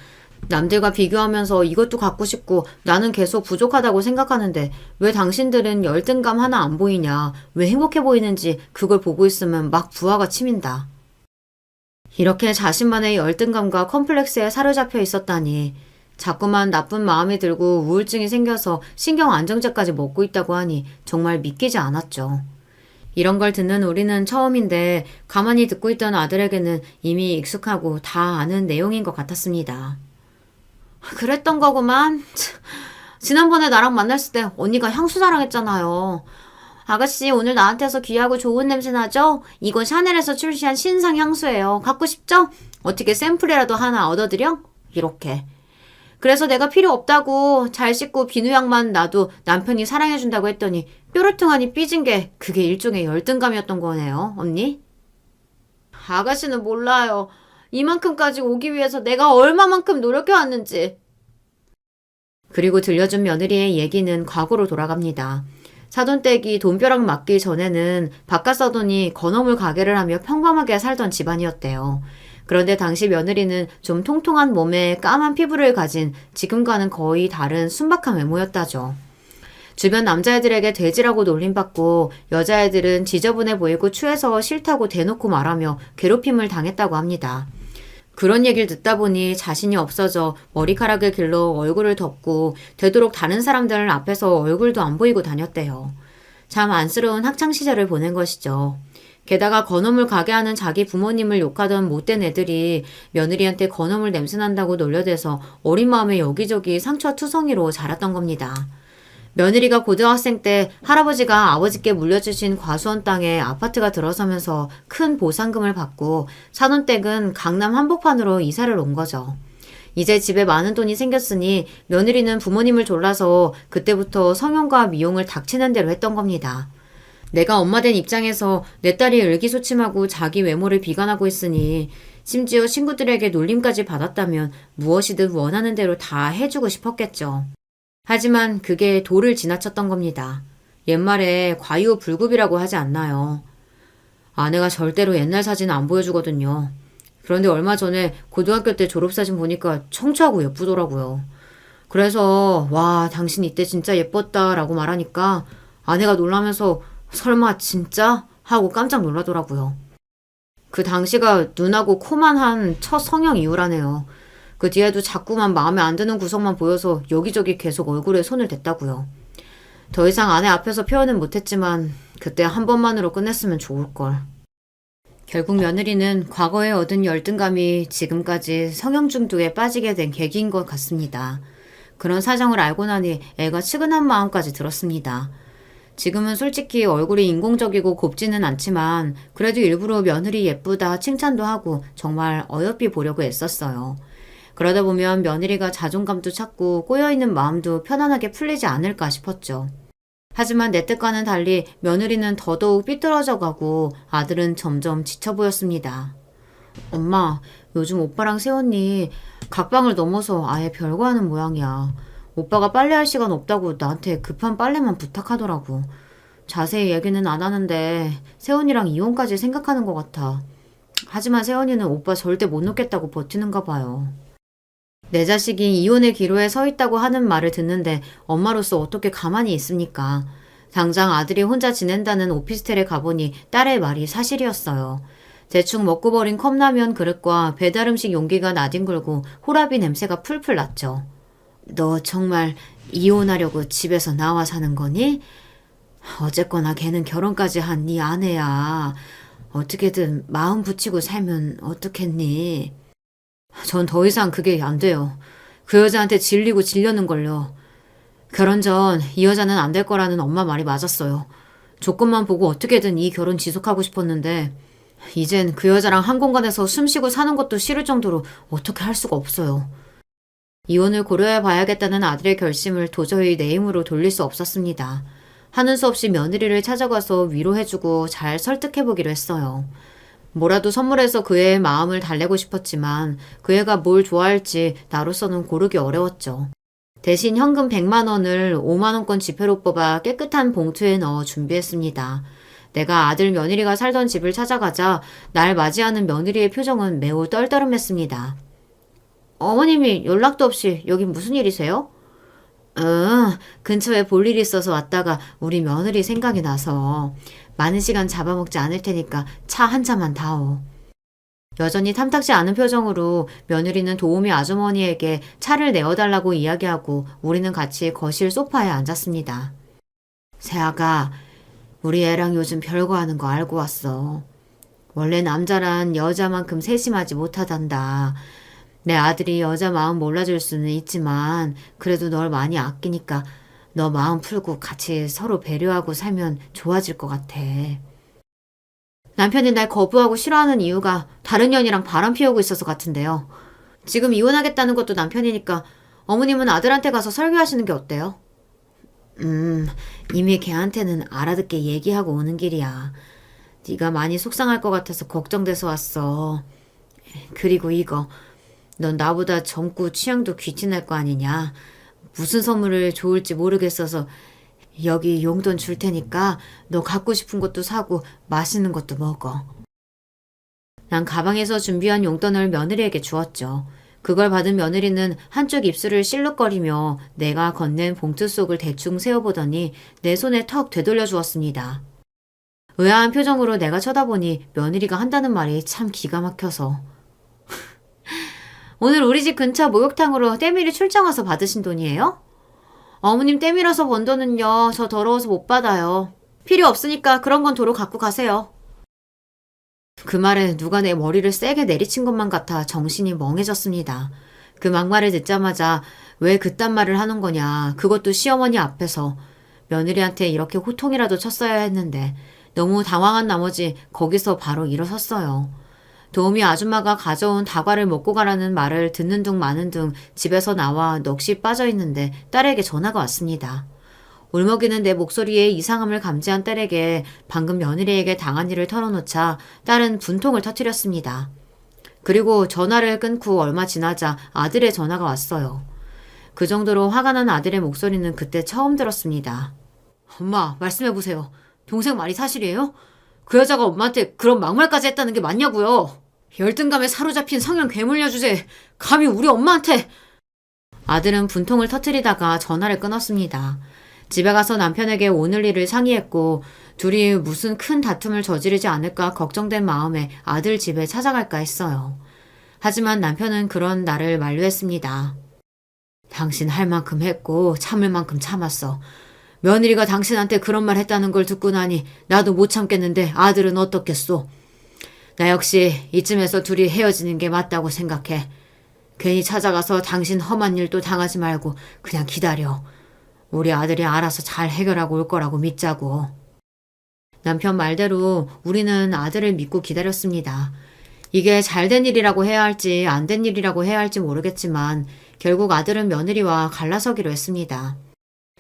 남들과 비교하면서 이것도 갖고 싶고 나는 계속 부족하다고 생각하는데 왜 당신들은 열등감 하나 안 보이냐? 왜 행복해 보이는지 그걸 보고 있으면 막 부하가 치민다. 이렇게 자신만의 열등감과 컴플렉스에 사로잡혀 있었다니. 자꾸만 나쁜 마음이 들고 우울증이 생겨서 신경 안정제까지 먹고 있다고 하니 정말 믿기지 않았죠. 이런 걸 듣는 우리는 처음인데 가만히 듣고 있던 아들에게는 이미 익숙하고 다 아는 내용인 것 같았습니다. 그랬던 거구만. 지난번에 나랑 만났을 때 언니가 향수 자랑했잖아요. 아가씨 오늘 나한테서 귀하고 좋은 냄새 나죠? 이건 샤넬에서 출시한 신상 향수예요. 갖고 싶죠? 어떻게 샘플이라도 하나 얻어드려? 이렇게. 그래서 내가 필요 없다고 잘 씻고 비누향만 나도 남편이 사랑해준다고 했더니 뾰루퉁하니 삐진 게 그게 일종의 열등감이었던 거네요, 언니? 아가씨는 몰라요. 이만큼까지 오기 위해서 내가 얼마만큼 노력해왔는지. 그리고 들려준 며느리의 얘기는 과거로 돌아갑니다. 사돈댁이 돈벼락 맞기 전에는 바깥 사돈이 건어물 가게를 하며 평범하게 살던 집안이었대요. 그런데 당시 며느리는 좀 통통한 몸에 까만 피부를 가진 지금과는 거의 다른 순박한 외모였다죠. 주변 남자애들에게 돼지라고 놀림받고 여자애들은 지저분해 보이고 추해서 싫다고 대놓고 말하며 괴롭힘을 당했다고 합니다. 그런 얘기를 듣다 보니 자신이 없어져 머리카락을 길러 얼굴을 덮고 되도록 다른 사람들 앞에서 얼굴도 안 보이고 다녔대요. 참 안쓰러운 학창시절을 보낸 것이죠. 게다가 건어물 가게 하는 자기 부모님을 욕하던 못된 애들이 며느리한테 건어물 냄새난다고 놀려대서 어린 마음에 여기저기 상처투성이로 자랐던 겁니다. 며느리가 고등학생 때 할아버지가 아버지께 물려주신 과수원 땅에 아파트가 들어서면서 큰 보상금을 받고 사돈댁은 강남 한복판으로 이사를 온 거죠. 이제 집에 많은 돈이 생겼으니 며느리는 부모님을 졸라서 그때부터 성형과 미용을 닥치는 대로 했던 겁니다. 내가 엄마 된 입장에서 내 딸이 의기소침하고 자기 외모를 비관하고 있으니 심지어 친구들에게 놀림까지 받았다면 무엇이든 원하는 대로 다 해주고 싶었겠죠. 하지만 그게 도를 지나쳤던 겁니다. 옛말에 과유불급이라고 하지 않나요? 아내가 절대로 옛날 사진 안 보여주거든요. 그런데 얼마 전에 고등학교 때 졸업사진 보니까 청초하고 예쁘더라고요. 그래서 와 당신 이때 진짜 예뻤다 라고 말하니까 아내가 놀라면서 설마 진짜? 하고 깜짝 놀라더라고요. 그 당시가 눈하고 코만 한 첫 성형 이후라네요. 그 뒤에도 자꾸만 마음에 안 드는 구석만 보여서 여기저기 계속 얼굴에 손을 댔다고요. 더 이상 아내 앞에서 표현은 못했지만 그때 한 번만으로 끝냈으면 좋을걸. 결국 며느리는 과거에 얻은 열등감이 지금까지 성형 중독에 빠지게 된 계기인 것 같습니다. 그런 사정을 알고 나니 애가 측은한 마음까지 들었습니다. 지금은 솔직히 얼굴이 인공적이고 곱지는 않지만 그래도 일부러 며느리 예쁘다 칭찬도 하고 정말 어여삐 보려고 애썼어요. 그러다 보면 며느리가 자존감도 찾고 꼬여있는 마음도 편안하게 풀리지 않을까 싶었죠. 하지만 내 뜻과는 달리 며느리는 더더욱 삐뚤어져 가고 아들은 점점 지쳐 보였습니다. 엄마, 요즘 오빠랑 새언니 각방을 넘어서 아예 별거 하는 모양이야. 오빠가 빨래할 시간 없다고 나한테 급한 빨래만 부탁하더라고. 자세히 얘기는 안 하는데 새언니랑 이혼까지 생각하는 것 같아. 하지만 새언니는 오빠 절대 못 놓겠다고 버티는가 봐요. 내 자식이 이혼의 기로에 서 있다고 하는 말을 듣는데 엄마로서 어떻게 가만히 있습니까? 당장 아들이 혼자 지낸다는 오피스텔에 가보니 딸의 말이 사실이었어요. 대충 먹고 버린 컵라면 그릇과 배달음식 용기가 나뒹굴고 호라비 냄새가 풀풀 났죠. 너 정말 이혼하려고 집에서 나와 사는 거니? 어쨌거나 걔는 결혼까지 한 네 아내야. 어떻게든 마음 붙이고 살면 어떻겠니? 전 더 이상 그게 안 돼요. 그 여자한테 질리고 질렸는걸요. 결혼 전 이 여자는 안 될 거라는 엄마 말이 맞았어요. 조건만 보고 어떻게든 이 결혼 지속하고 싶었는데 이젠 그 여자랑 한 공간에서 숨쉬고 사는 것도 싫을 정도로 어떻게 할 수가 없어요. 이혼을 고려해 봐야겠다는 아들의 결심을 도저히 내 힘으로 돌릴 수 없었습니다. 하는 수 없이 며느리를 찾아가서 위로해주고 잘 설득해보기로 했어요. 뭐라도 선물해서 그 애의 마음을 달래고 싶었지만 그 애가 뭘 좋아할지 나로서는 고르기 어려웠죠. 대신 현금 100만 원을 5만 원권 지폐로 뽑아 깨끗한 봉투에 넣어 준비했습니다. 내가 아들 며느리가 살던 집을 찾아가자 날 맞이하는 며느리의 표정은 매우 떨떠름했습니다. 어머님이 연락도 없이 여기 무슨 일이세요? 근처에 볼 일이 있어서 왔다가 우리 며느리 생각이 나서 많은 시간 잡아먹지 않을 테니까 차 한 잔만 다오. 여전히 탐탁지 않은 표정으로 며느리는 도우미 아주머니에게 차를 내어달라고 이야기하고 우리는 같이 거실 소파에 앉았습니다. 세아가 우리 애랑 요즘 별거 하는 거 알고 왔어. 원래 남자란 여자만큼 세심하지 못하단다. 내 아들이 여자 마음 몰라줄 수는 있지만 그래도 널 많이 아끼니까 너 마음 풀고 같이 서로 배려하고 살면 좋아질 것 같아. 남편이 날 거부하고 싫어하는 이유가 다른 년이랑 바람 피우고 있어서 같은데요. 지금 이혼하겠다는 것도 남편이니까 어머님은 아들한테 가서 설교하시는 게 어때요? 이미 걔한테는 알아듣게 얘기하고 오는 길이야. 네가 많이 속상할 것 같아서 걱정돼서 왔어. 그리고 이거, 넌 나보다 젊고 취향도 귀티날 거 아니냐. 무슨 선물을 좋을지 모르겠어서 여기 용돈 줄 테니까 너 갖고 싶은 것도 사고 맛있는 것도 먹어. 난 가방에서 준비한 용돈을 며느리에게 주었죠. 그걸 받은 며느리는 한쪽 입술을 실룩거리며 내가 건넨 봉투 속을 대충 세어보더니 내 손에 턱 되돌려 주었습니다. 의아한 표정으로 내가 쳐다보니 며느리가 한다는 말이 참 기가 막혀서. 오늘 우리 집 근처 목욕탕으로 때밀이 출장 와서 받으신 돈이에요? 어머님 때밀어서 번 돈은요, 저 더러워서 못 받아요. 필요 없으니까 그런 건 도로 갖고 가세요. 그 말에 누가 내 머리를 세게 내리친 것만 같아 정신이 멍해졌습니다. 그 막말을 듣자마자 왜 그딴 말을 하는 거냐, 그것도 시어머니 앞에서. 며느리한테 이렇게 호통이라도 쳤어야 했는데 너무 당황한 나머지 거기서 바로 일어섰어요. 도우미 아줌마가 가져온 다과를 먹고 가라는 말을 듣는 둥 마는 둥 집에서 나와 넋이 빠져 있는데 딸에게 전화가 왔습니다. 울먹이는 내 목소리에 이상함을 감지한 딸에게 방금 며느리에게 당한 일을 털어놓자 딸은 분통을 터뜨렸습니다. 그리고 전화를 끊고 얼마 지나자 아들의 전화가 왔어요. 그 정도로 화가 난 아들의 목소리는 그때 처음 들었습니다. 엄마, 말씀해보세요. 동생 말이 사실이에요? 그 여자가 엄마한테 그런 막말까지 했다는 게 맞냐고요? 열등감에 사로잡힌 성형 괴물녀 주제 감히 우리 엄마한테. 아들은 분통을 터뜨리다가 전화를 끊었습니다. 집에 가서 남편에게 오늘 일을 상의했고 둘이 무슨 큰 다툼을 저지르지 않을까 걱정된 마음에 아들 집에 찾아갈까 했어요. 하지만 남편은 그런 나를 만류했습니다. 당신 할 만큼 했고 참을 만큼 참았어. 며느리가 당신한테 그런 말 했다는 걸 듣고 나니 나도 못 참겠는데 아들은 어떻겠소? 나 역시 이쯤에서 둘이 헤어지는 게 맞다고 생각해. 괜히 찾아가서 당신 험한 일도 당하지 말고 그냥 기다려. 우리 아들이 알아서 잘 해결하고 올 거라고 믿자고. 남편 말대로 우리는 아들을 믿고 기다렸습니다. 이게 잘된 일이라고 해야 할지 안 된 일이라고 해야 할지 모르겠지만 결국 아들은 며느리와 갈라서기로 했습니다.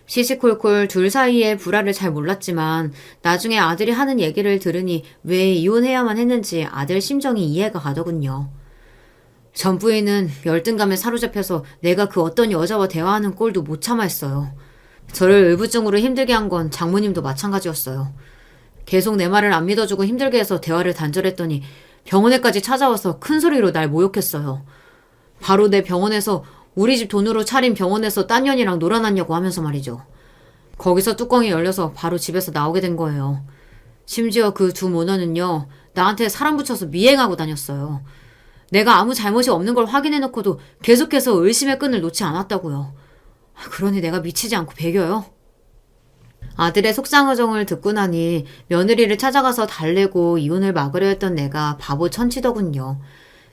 시시콜콜 둘 사이의 불화를 잘 몰랐지만 나중에 아들이 하는 얘기를 들으니 왜 이혼해야만 했는지 아들 심정이 이해가 가더군요. 전 부인은 열등감에 사로잡혀서 내가 그 어떤 여자와 대화하는 꼴도 못 참아 했어요. 저를 의부증으로 힘들게 한 건 장모님도 마찬가지였어요. 계속 내 말을 안 믿어주고 힘들게 해서 대화를 단절했더니 병원에까지 찾아와서 큰 소리로 날 모욕했어요. 바로 내 병원에서 우리 집 돈으로 차린 병원에서 딴 년이랑 놀아났냐고 하면서 말이죠. 거기서 뚜껑이 열려서 바로 집에서 나오게 된 거예요. 심지어 그 두 모녀는요, 나한테 사람 붙여서 미행하고 다녔어요. 내가 아무 잘못이 없는 걸 확인해놓고도 계속해서 의심의 끈을 놓지 않았다고요. 그러니 내가 미치지 않고 배겨요. 아들의 속상어정을 듣고 나니 며느리를 찾아가서 달래고 이혼을 막으려 했던 내가 바보 천치더군요.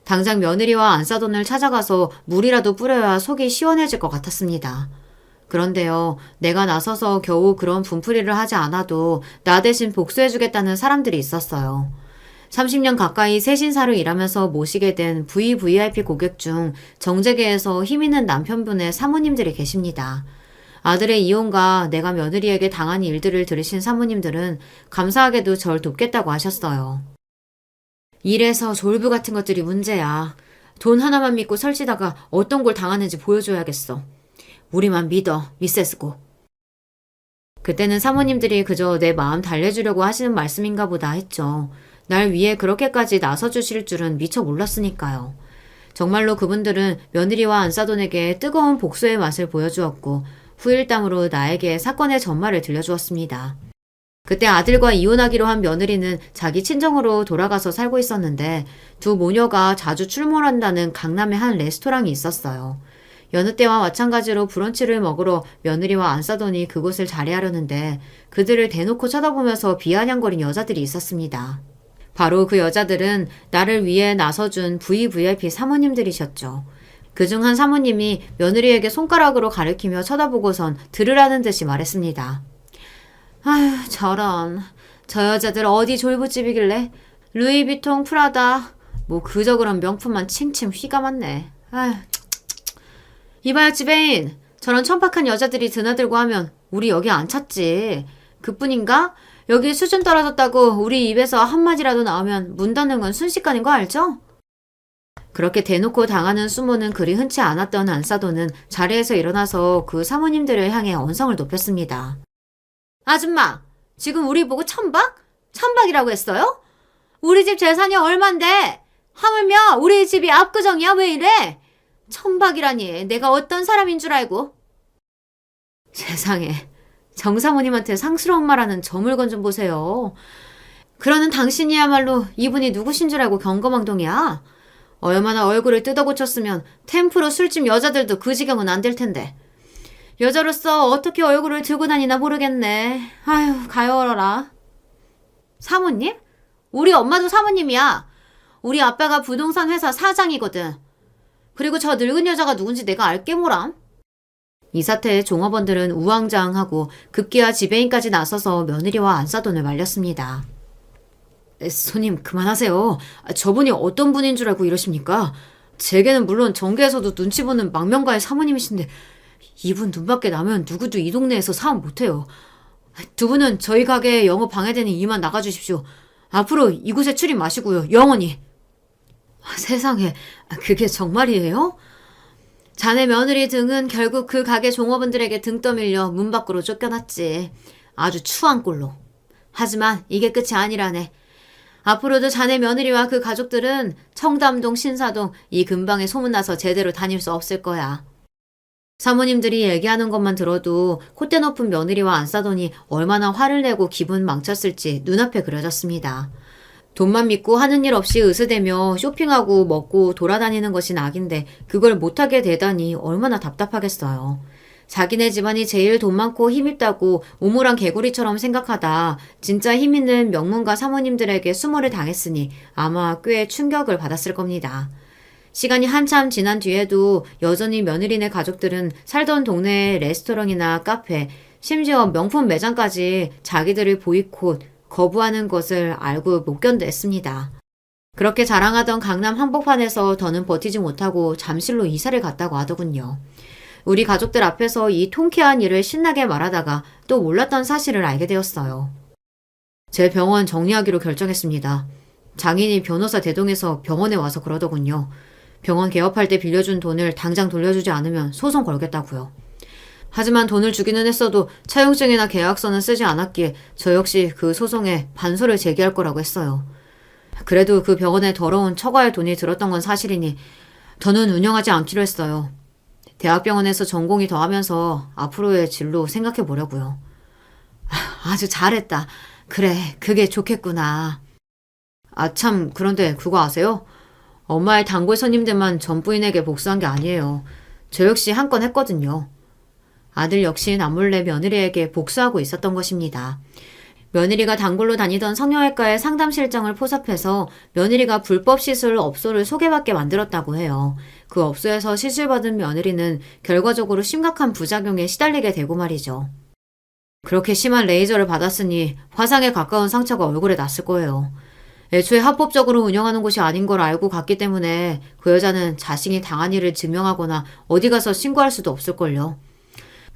당장 며느리와 안싸돈을 찾아가서 물이라도 뿌려야 속이 시원해질 것 같았습니다. 그런데요, 내가 나서서 겨우 그런 분풀이를 하지 않아도 나 대신 복수해주겠다는 사람들이 있었어요. 30년 가까이 세신사로 일하면서 모시게 된 VVIP 고객 중 정재계에서 힘있는 남편분의 사모님들이 계십니다. 아들의 이혼과 내가 며느리에게 당한 일들을 들으신 사모님들은 감사하게도 절 돕겠다고 하셨어요. 일에서 졸부 같은 것들이 문제야. 돈 하나만 믿고 설치다가 어떤 걸 당하는지 보여줘야겠어. 우리만 믿어, 미세스고. 그때는 사모님들이 그저 내 마음 달래주려고 하시는 말씀인가 보다 했죠. 날 위해 그렇게까지 나서주실 줄은 미처 몰랐으니까요. 정말로 그분들은 며느리와 안사돈에게 뜨거운 복수의 맛을 보여주었고 후일담으로 나에게 사건의 전말을 들려주었습니다. 그때 아들과 이혼하기로 한 며느리는 자기 친정으로 돌아가서 살고 있었는데 두 모녀가 자주 출몰한다는 강남의 한 레스토랑이 있었어요. 여느 때와 마찬가지로 브런치를 먹으러 며느리와 안사돈이 그곳을 자리하려는데 그들을 대놓고 쳐다보면서 비아냥거린 여자들이 있었습니다. 바로 그 여자들은 나를 위해 나서준 VVIP 사모님들이셨죠. 그중 한 사모님이 며느리에게 손가락으로 가리키며 쳐다보고선 들으라는 듯이 말했습니다. 아휴 저런, 저 여자들 어디 졸부집이길래 루이비통 프라다 뭐 그저 그런 명품만 칭칭 휘가 많네. 아휴 이봐요 지배인, 저런 천박한 여자들이 드나들고 하면 우리 여기 안 찾지. 그뿐인가? 여기 수준 떨어졌다고 우리 입에서 한마디라도 나오면 문 닫는 건 순식간인 거 알죠? 그렇게 대놓고 당하는 수모는 그리 흔치 않았던 안사돈은 자리에서 일어나서 그 사모님들을 향해 언성을 높였습니다. 아줌마, 지금 우리 보고 천박? 천박이라고 했어요? 우리 집 재산이 얼만데? 하물며 우리 집이 압구정이야 왜 이래? 천박이라니 내가 어떤 사람인 줄 알고. 세상에, 정사모님한테 상스러운 말하는 저 물건 좀 보세요. 그러는 당신이야말로 이분이 누구신 줄 알고 경거망동이야. 얼마나 얼굴을 뜯어고쳤으면 템프로 술집 여자들도 그 지경은 안 될 텐데. 여자로서 어떻게 얼굴을 들고 다니나 모르겠네. 아휴 가여워라. 사모님? 우리 엄마도 사모님이야. 우리 아빠가 부동산 회사 사장이거든. 그리고 저 늙은 여자가 누군지 내가 알게 뭐람? 이 사태에 종업원들은 우왕좌왕하고 급기야 지배인까지 나서서 며느리와 안사돈을 말렸습니다. 손님 그만하세요. 저분이 어떤 분인 줄 알고 이러십니까? 제게는 물론 정계에서도 눈치 보는 망명가의 사모님이신데 이분 눈밖에 나면 누구도 이 동네에서 사업 못해요. 두 분은 저희 가게에 영업 방해되는 이만 나가주십시오. 앞으로 이곳에 출입 마시고요. 영원히. 세상에, 그게 정말이에요? 자네 며느리 등은 결국 그 가게 종업원들에게 등 떠밀려 문 밖으로 쫓겨났지. 아주 추한 꼴로. 하지만 이게 끝이 아니라네. 앞으로도 자네 며느리와 그 가족들은 청담동, 신사동 이 근방에 소문나서 제대로 다닐 수 없을 거야. 사모님들이 얘기하는 것만 들어도 콧대 높은 며느리와 안사돈이 얼마나 화를 내고 기분 망쳤을지 눈앞에 그려졌습니다. 돈만 믿고 하는 일 없이 으스대며 쇼핑하고 먹고 돌아다니는 것이 낙인데 그걸 못하게 되다니 얼마나 답답하겠어요. 자기네 집안이 제일 돈 많고 힘있다고 우물안 개구리처럼 생각하다 진짜 힘있는 명문가 사모님들에게 수모를 당했으니 아마 꽤 충격을 받았을 겁니다. 시간이 한참 지난 뒤에도 여전히 며느리네 가족들은 살던 동네의 레스토랑이나 카페, 심지어 명품 매장까지 자기들을 보이콧, 거부하는 것을 알고 못 견뎠습니다. 그렇게 자랑하던 강남 한복판에서 더는 버티지 못하고 잠실로 이사를 갔다고 하더군요. 우리 가족들 앞에서 이 통쾌한 일을 신나게 말하다가 또 몰랐던 사실을 알게 되었어요. 제 병원 정리하기로 결정했습니다. 장인이 변호사 대동해서 병원에 와서 그러더군요. 병원 개업할 때 빌려준 돈을 당장 돌려주지 않으면 소송 걸겠다고요. 하지만 돈을 주기는 했어도 차용증이나 계약서는 쓰지 않았기에 저 역시 그 소송에 반소를 제기할 거라고 했어요. 그래도 그 병원에 더러운 처가의 돈이 들었던 건 사실이니 더는 운영하지 않기로 했어요. 대학병원에서 전공의 더 하면서 앞으로의 진로 생각해 보려고요. 아주 잘했다. 그래, 그게 좋겠구나. 참, 그런데 그거 아세요? 엄마의 단골 손님들만 전 부인에게 복수한 게 아니에요. 저 역시 한 건 했거든요. 아들 역시 남몰래 며느리에게 복수하고 있었던 것입니다. 며느리가 단골로 다니던 성형외과의 상담 실정을 포섭해서 며느리가 불법 시술 업소를 소개받게 만들었다고 해요. 그 업소에서 시술받은 며느리는 결과적으로 심각한 부작용에 시달리게 되고 말이죠. 그렇게 심한 레이저를 받았으니 화상에 가까운 상처가 얼굴에 났을 거예요. 애초에 합법적으로 운영하는 곳이 아닌 걸 알고 갔기 때문에 그 여자는 자신이 당한 일을 증명하거나 어디 가서 신고할 수도 없을걸요.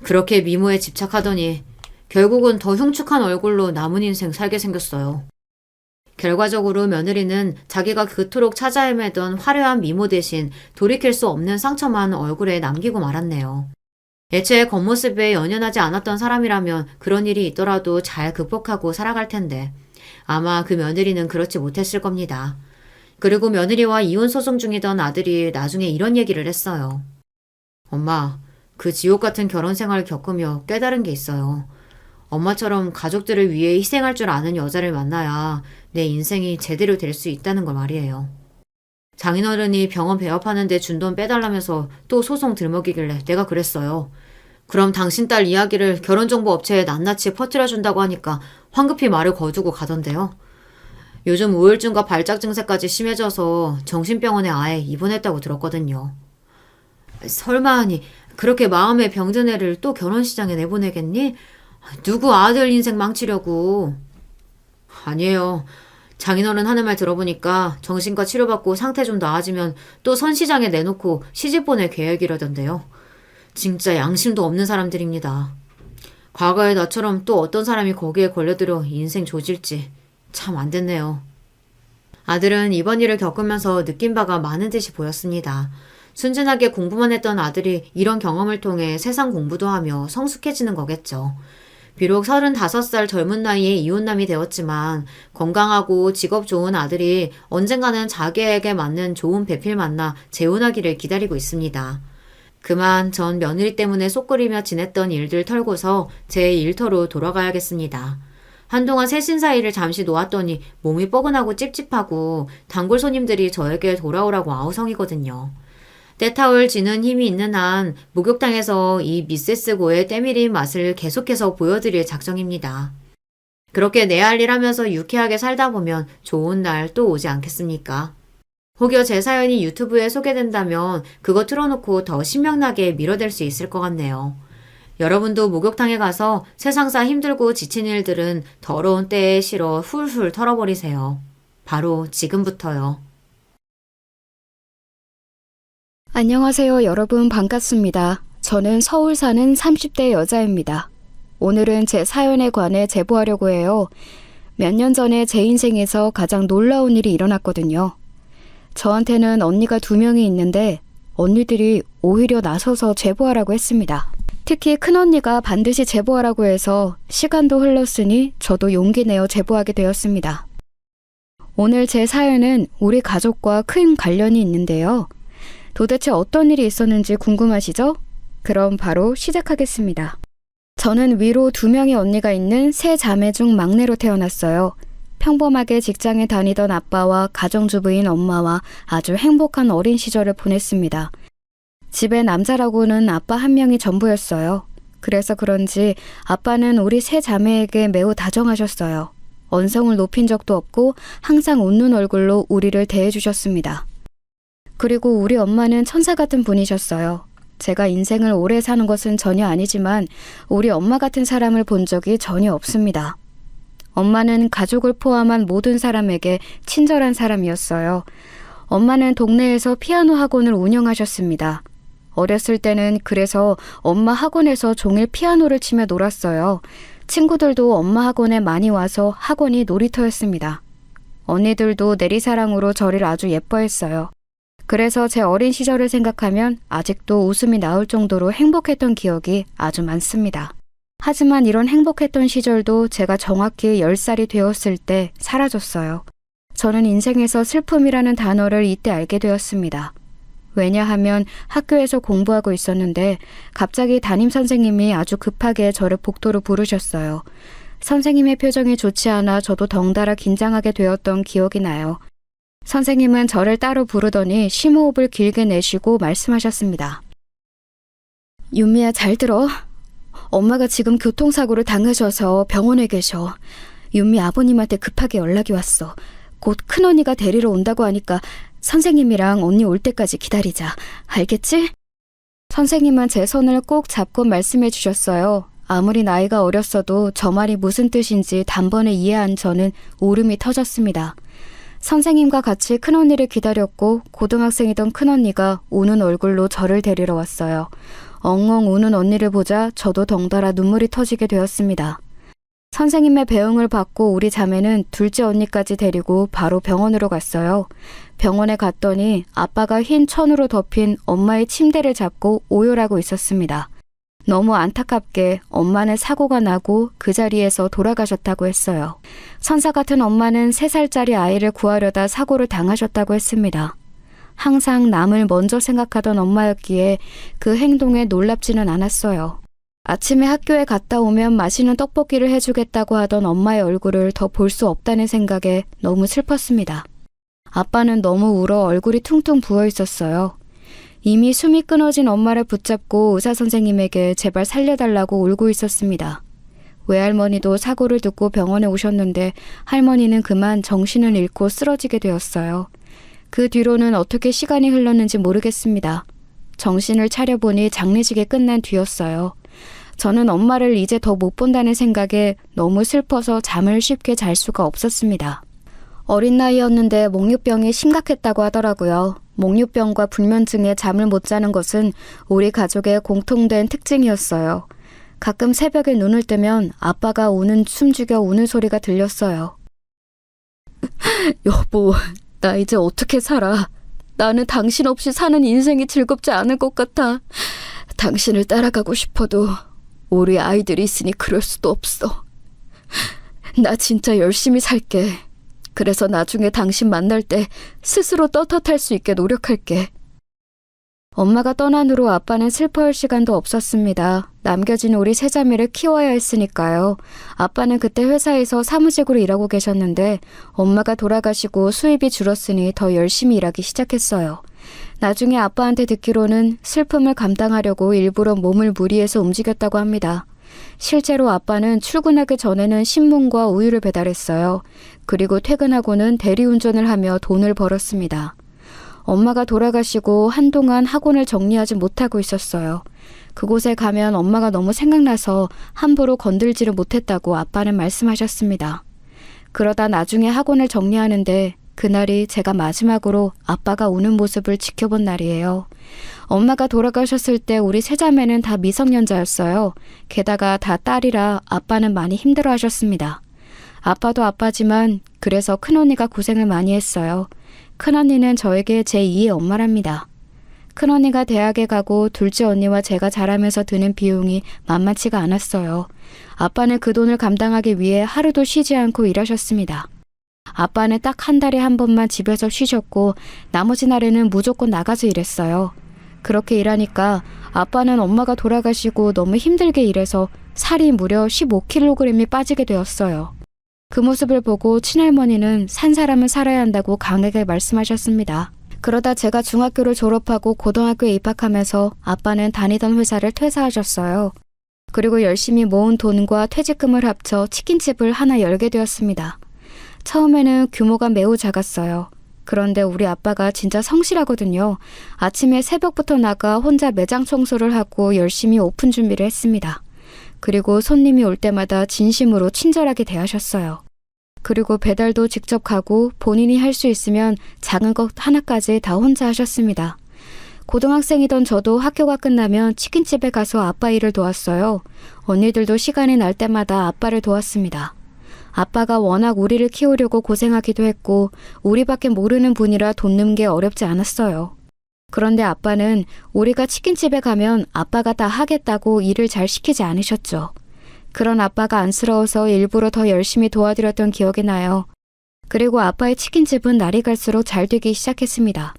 그렇게 미모에 집착하더니 결국은 더 흉측한 얼굴로 남은 인생 살게 생겼어요. 결과적으로 며느리는 자기가 그토록 찾아 헤매던 화려한 미모 대신 돌이킬 수 없는 상처만 얼굴에 남기고 말았네요. 애초에 겉모습에 연연하지 않았던 사람이라면 그런 일이 있더라도 잘 극복하고 살아갈 텐데 아마 그 며느리는 그렇지 못했을 겁니다. 그리고 며느리와 이혼 소송 중이던 아들이 나중에 이런 얘기를 했어요. 엄마, 그 지옥 같은 결혼 생활을 겪으며 깨달은 게 있어요. 엄마처럼 가족들을 위해 희생할 줄 아는 여자를 만나야 내 인생이 제대로 될 수 있다는 걸 말이에요. 장인어른이 병원 배업하는데 준 돈 빼달라면서 또 소송 들먹이길래 내가 그랬어요. 그럼 당신 딸 이야기를 결혼정보업체에 낱낱이 퍼뜨려준다고 하니까 황급히 말을 거두고 가던데요. 요즘 우울증과 발작 증세까지 심해져서 정신병원에 아예 입원했다고 들었거든요. 설마하니 그렇게 마음에 병든 애를 또 결혼시장에 내보내겠니? 누구 아들 인생 망치려고. 아니에요. 장인어른 하는 말 들어보니까 정신과 치료받고 상태 좀 나아지면 또 선시장에 내놓고 시집 보낼 계획이라던데요. 진짜 양심도 없는 사람들입니다. 과거에 나처럼 또 어떤 사람이 거기에 걸려들어 인생 조질지 참 안 됐네요. 아들은 이번 일을 겪으면서 느낀 바가 많은 듯이 보였습니다. 순진하게 공부만 했던 아들이 이런 경험을 통해 세상 공부도 하며 성숙해지는 거겠죠. 비록 35살 젊은 나이에 이혼남이 되었지만 건강하고 직업 좋은 아들이 언젠가는 자기에게 맞는 좋은 배필 만나 재혼하기를 기다리고 있습니다. 그만 전 며느리 때문에 쏙거리며 지냈던 일들 털고서 제 일터로 돌아가야겠습니다. 한동안 새신 사이를 잠시 놓았더니 몸이 뻐근하고 찝찝하고 단골 손님들이 저에게 돌아오라고 아우성이거든요. 때타올 지는 힘이 있는 한 목욕탕에서 이 미세스고의 때밀인 맛을 계속해서 보여드릴 작정입니다. 그렇게 내 할 일 하면서 유쾌하게 살다 보면 좋은 날 또 오지 않겠습니까? 혹여 제 사연이 유튜브에 소개된다면 그거 틀어놓고 더 신명나게 밀어댈 수 있을 것 같네요. 여러분도 목욕탕에 가서 세상사 힘들고 지친 일들은 더러운 때에 실어 훌훌 털어버리세요. 바로 지금부터요. 안녕하세요, 여러분. 반갑습니다. 저는 서울 사는 30대 여자입니다. 오늘은 제 사연에 관해 제보하려고 해요. 몇 년 전에 제 인생에서 가장 놀라운 일이 일어났거든요. 저한테는 언니가 2명이 있는데 언니들이 오히려 나서서 제보하라고 했습니다. 특히 큰언니가 반드시 제보하라고 해서 시간도 흘렀으니 저도 용기 내어 제보하게 되었습니다. 오늘 제 사연은 우리 가족과 큰 관련이 있는데요. 도대체 어떤 일이 있었는지 궁금하시죠? 그럼 바로 시작하겠습니다. 저는 위로 2명의 언니가 있는 3자매 중 막내로 태어났어요. 평범하게 직장에 다니던 아빠와 가정주부인 엄마와 아주 행복한 어린 시절을 보냈습니다. 집에 남자라고는 아빠 1명이 전부였어요. 그래서 그런지 아빠는 우리 3자매에게 매우 다정하셨어요. 언성을 높인 적도 없고 항상 웃는 얼굴로 우리를 대해주셨습니다. 그리고 우리 엄마는 천사 같은 분이셨어요. 제가 인생을 오래 사는 것은 전혀 아니지만 우리 엄마 같은 사람을 본 적이 전혀 없습니다. 엄마는 가족을 포함한 모든 사람에게 친절한 사람이었어요. 엄마는 동네에서 피아노 학원을 운영하셨습니다. 어렸을 때는 그래서 엄마 학원에서 종일 피아노를 치며 놀았어요. 친구들도 엄마 학원에 많이 와서 학원이 놀이터였습니다. 언니들도 내리사랑으로 저를 아주 예뻐했어요. 그래서 제 어린 시절을 생각하면 아직도 웃음이 나올 정도로 행복했던 기억이 아주 많습니다. 하지만 이런 행복했던 시절도 제가 정확히 10살이 되었을 때 사라졌어요. 저는 인생에서 슬픔이라는 단어를 이때 알게 되었습니다. 왜냐하면 학교에서 공부하고 있었는데 갑자기 담임선생님이 아주 급하게 저를 복도로 부르셨어요. 선생님의 표정이 좋지 않아 저도 덩달아 긴장하게 되었던 기억이 나요. 선생님은 저를 따로 부르더니 심호흡을 길게 내쉬고 말씀하셨습니다. 윤미야, 잘 들어. 엄마가 지금 교통사고를 당하셔서 병원에 계셔. 윤미 아버님한테 급하게 연락이 왔어. 곧 큰언니가 데리러 온다고 하니까 선생님이랑 언니 올 때까지 기다리자. 알겠지? 선생님은 제 손을 꼭 잡고 말씀해 주셨어요. 아무리 나이가 어렸어도 저 말이 무슨 뜻인지 단번에 이해한 저는 울음이 터졌습니다. 선생님과 같이 큰언니를 기다렸고 고등학생이던 큰언니가 우는 얼굴로 저를 데리러 왔어요. 엉엉 우는 언니를 보자 저도 덩달아 눈물이 터지게 되었습니다. 선생님의 배웅을 받고 우리 자매는 둘째 언니까지 데리고 바로 병원으로 갔어요. 병원에 갔더니 아빠가 흰 천으로 덮인 엄마의 침대를 잡고 오열하고 있었습니다. 너무 안타깝게 엄마는 사고가 나고 그 자리에서 돌아가셨다고 했어요. 천사 같은 엄마는 3살짜리 아이를 구하려다 사고를 당하셨다고 했습니다. 항상 남을 먼저 생각하던 엄마였기에 그 행동에 놀랍지는 않았어요. 아침에 학교에 갔다 오면 맛있는 떡볶이를 해주겠다고 하던 엄마의 얼굴을 더 볼 수 없다는 생각에 너무 슬펐습니다. 아빠는 너무 울어 얼굴이 퉁퉁 부어 있었어요. 이미 숨이 끊어진 엄마를 붙잡고 의사 선생님에게 제발 살려달라고 울고 있었습니다. 외할머니도 사고를 듣고 병원에 오셨는데 할머니는 그만 정신을 잃고 쓰러지게 되었어요. 그 뒤로는 어떻게 시간이 흘렀는지 모르겠습니다. 정신을 차려보니 장례식이 끝난 뒤였어요. 저는 엄마를 이제 더 못 본다는 생각에 너무 슬퍼서 잠을 쉽게 잘 수가 없었습니다. 어린 나이였는데 목류병이 심각했다고 하더라고요. 목류병과 불면증에 잠을 못 자는 것은 우리 가족의 공통된 특징이었어요. 가끔 새벽에 눈을 뜨면 아빠가 숨죽여 우는 소리가 들렸어요. 여보, 나 이제 어떻게 살아? 나는 당신 없이 사는 인생이 즐겁지 않을 것 같아. 당신을 따라가고 싶어도 우리 아이들이 있으니 그럴 수도 없어. 나 진짜 열심히 살게. 그래서 나중에 당신 만날 때 스스로 떳떳할 수 있게 노력할게. 엄마가 떠난 후로 아빠는 슬퍼할 시간도 없었습니다. 남겨진 우리 세 자매를 키워야 했으니까요. 아빠는 그때 회사에서 사무직으로 일하고 계셨는데 엄마가 돌아가시고 수입이 줄었으니 더 열심히 일하기 시작했어요. 나중에 아빠한테 듣기로는 슬픔을 감당하려고 일부러 몸을 무리해서 움직였다고 합니다. 실제로 아빠는 출근하기 전에는 신문과 우유를 배달했어요. 그리고 퇴근하고는 대리운전을 하며 돈을 벌었습니다. 엄마가 돌아가시고 한동안 학원을 정리하지 못하고 있었어요. 그곳에 가면 엄마가 너무 생각나서 함부로 건들지를 못했다고 아빠는 말씀하셨습니다. 그러다 나중에 학원을 정리하는데 그날이 제가 마지막으로 아빠가 우는 모습을 지켜본 날이에요. 엄마가 돌아가셨을 때 우리 세 자매는 다 미성년자였어요. 게다가 다 딸이라 아빠는 많이 힘들어하셨습니다. 아빠도 아빠지만 그래서 큰언니가 고생을 많이 했어요. 큰언니는 저에게 제2의 엄마랍니다. 큰언니가 대학에 가고 둘째 언니와 제가 자라면서 드는 비용이 만만치가 않았어요. 아빠는 그 돈을 감당하기 위해 하루도 쉬지 않고 일하셨습니다. 아빠는 딱 한 달에 한 번만 집에서 쉬셨고 나머지 날에는 무조건 나가서 일했어요. 그렇게 일하니까 아빠는 엄마가 돌아가시고 너무 힘들게 일해서 살이 무려 15kg이 빠지게 되었어요. 그 모습을 보고 친할머니는 산 사람은 살아야 한다고 강하게 말씀하셨습니다. 그러다 제가 중학교를 졸업하고 고등학교에 입학하면서 아빠는 다니던 회사를 퇴사하셨어요. 그리고 열심히 모은 돈과 퇴직금을 합쳐 치킨집을 하나 열게 되었습니다. 처음에는 규모가 매우 작았어요. 그런데 우리 아빠가 진짜 성실하거든요. 아침에 새벽부터 나가 혼자 매장 청소를 하고 열심히 오픈 준비를 했습니다. 그리고 손님이 올 때마다 진심으로 친절하게 대하셨어요. 그리고 배달도 직접 가고 본인이 할 수 있으면 작은 것 하나까지 다 혼자 하셨습니다. 고등학생이던 저도 학교가 끝나면 치킨집에 가서 아빠 일을 도왔어요. 언니들도 시간이 날 때마다 아빠를 도왔습니다. 아빠가 워낙 우리를 키우려고 고생하기도 했고 우리밖에 모르는 분이라 돕는 게 어렵지 않았어요. 그런데 아빠는 우리가 치킨집에 가면 아빠가 다 하겠다고 일을 잘 시키지 않으셨죠. 그런 아빠가 안쓰러워서 일부러 더 열심히 도와드렸던 기억이 나요. 그리고 아빠의 치킨집은 날이 갈수록 잘 되기 시작했습니다.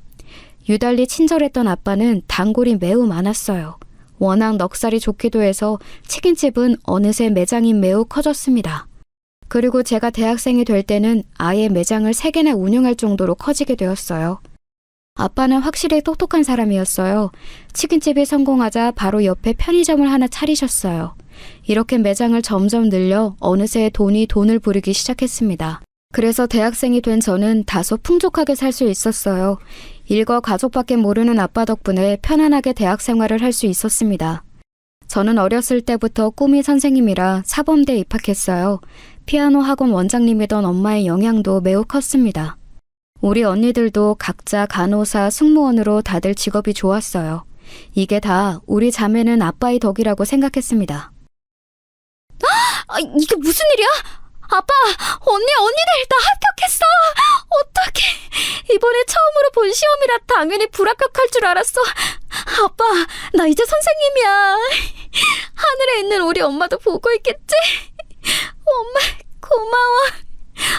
유달리 친절했던 아빠는 단골이 매우 많았어요. 워낙 넉살이 좋기도 해서 치킨집은 어느새 매장이 매우 커졌습니다. 그리고 제가 대학생이 될 때는 아예 매장을 3개나 운영할 정도로 커지게 되었어요. 아빠는 확실히 똑똑한 사람이었어요. 치킨집이 성공하자 바로 옆에 편의점을 하나 차리셨어요. 이렇게 매장을 점점 늘려 어느새 돈을 부르기 시작했습니다. 그래서 대학생이 된 저는 다소 풍족하게 살 수 있었어요. 일과 가족밖에 모르는 아빠 덕분에 편안하게 대학 생활을 할 수 있었습니다. 저는 어렸을 때부터 꿈이 선생님이라 사범대에 입학했어요. 피아노 학원 원장님이던 엄마의 영향도 매우 컸습니다. 우리 언니들도 각자 간호사, 승무원으로 다들 직업이 좋았어요. 이게 다 우리 자매는 아빠의 덕이라고 생각했습니다. 이게 무슨 일이야? 아빠, 언니들 다 합격했어. 어떡해. 이번에 처음으로 본 시험이라 당연히 불합격할 줄 알았어. 아빠, 나 이제 선생님이야. 하늘에 있는 우리 엄마도 보고 있겠지? 엄마, 고마워.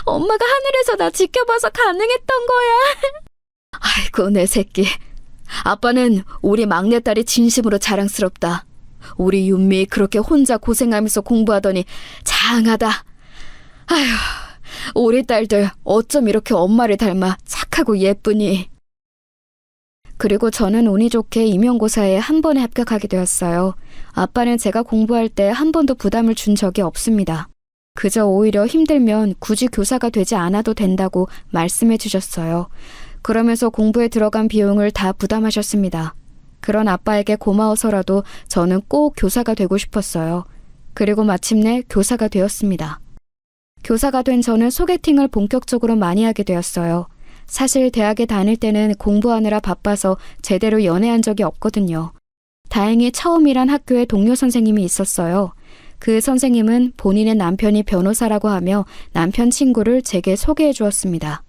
엄마가 하늘에서 나 지켜봐서 가능했던 거야. 아이고, 내 새끼. 아빠는 우리 막내딸이 진심으로 자랑스럽다. 우리 윤미 그렇게 혼자 고생하면서 공부하더니 장하다. 아휴, 우리 딸들 어쩜 이렇게 엄마를 닮아 착하고 예쁘니. 그리고 저는 운이 좋게 임용고사에 한 번에 합격하게 되었어요. 아빠는 제가 공부할 때 한 번도 부담을 준 적이 없습니다. 그저 오히려 힘들면 굳이 교사가 되지 않아도 된다고 말씀해 주셨어요. 그러면서 공부에 들어간 비용을 다 부담하셨습니다. 그런 아빠에게 고마워서라도 저는 꼭 교사가 되고 싶었어요. 그리고 마침내 교사가 되었습니다. 교사가 된 저는 소개팅을 본격적으로 많이 하게 되었어요. 사실 대학에 다닐 때는 공부하느라 바빠서 제대로 연애한 적이 없거든요. 다행히 처음 일한 학교에 동료 선생님이 있었어요. 그 선생님은 본인의 남편이 변호사라고 하며 남편 친구를 제게 소개해 주었습니다.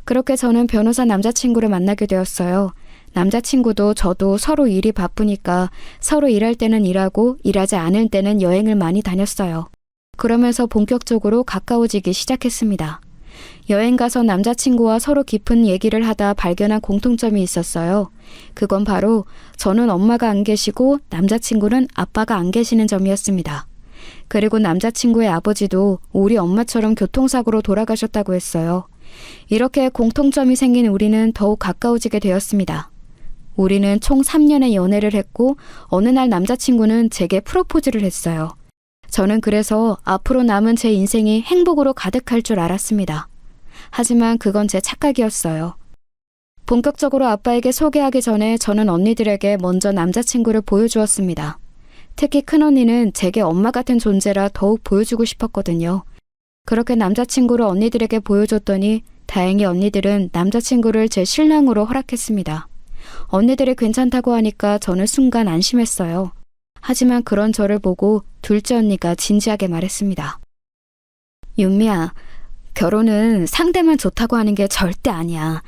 그렇게 저는 변호사 남자친구를 만나게 되었어요. 남자친구도 저도 서로 일이 바쁘니까 서로 일할 때는 일하고 일하지 않을 때는 여행을 많이 다녔어요. 그러면서 본격적으로 가까워지기 시작했습니다. 여행 가서 남자친구와 서로 깊은 얘기를 하다 발견한 공통점이 있었어요. 그건 바로 저는 엄마가 안 계시고 남자친구는 아빠가 안 계시는 점이었습니다. 그리고 남자친구의 아버지도 우리 엄마처럼 교통사고로 돌아가셨다고 했어요. 이렇게 공통점이 생긴 우리는 더욱 가까워지게 되었습니다. 우리는 총 3년의 연애를 했고 어느 날 남자친구는 제게 프로포즈를 했어요. 저는 그래서 앞으로 남은 제 인생이 행복으로 가득할 줄 알았습니다. 하지만 그건 제 착각이었어요. 본격적으로 아빠에게 소개하기 전에 저는 언니들에게 먼저 남자친구를 보여주었습니다. 특히 큰언니는 제게 엄마 같은 존재라 더욱 보여주고 싶었거든요. 그렇게 남자친구를 언니들에게 보여줬더니 다행히 언니들은 남자친구를 제 신랑으로 허락했습니다. 언니들이 괜찮다고 하니까 저는 순간 안심했어요. 하지만 그런 저를 보고 둘째 언니가 진지하게 말했습니다. 윤미야, 결혼은 상대만 좋다고 하는 게 절대 아니야.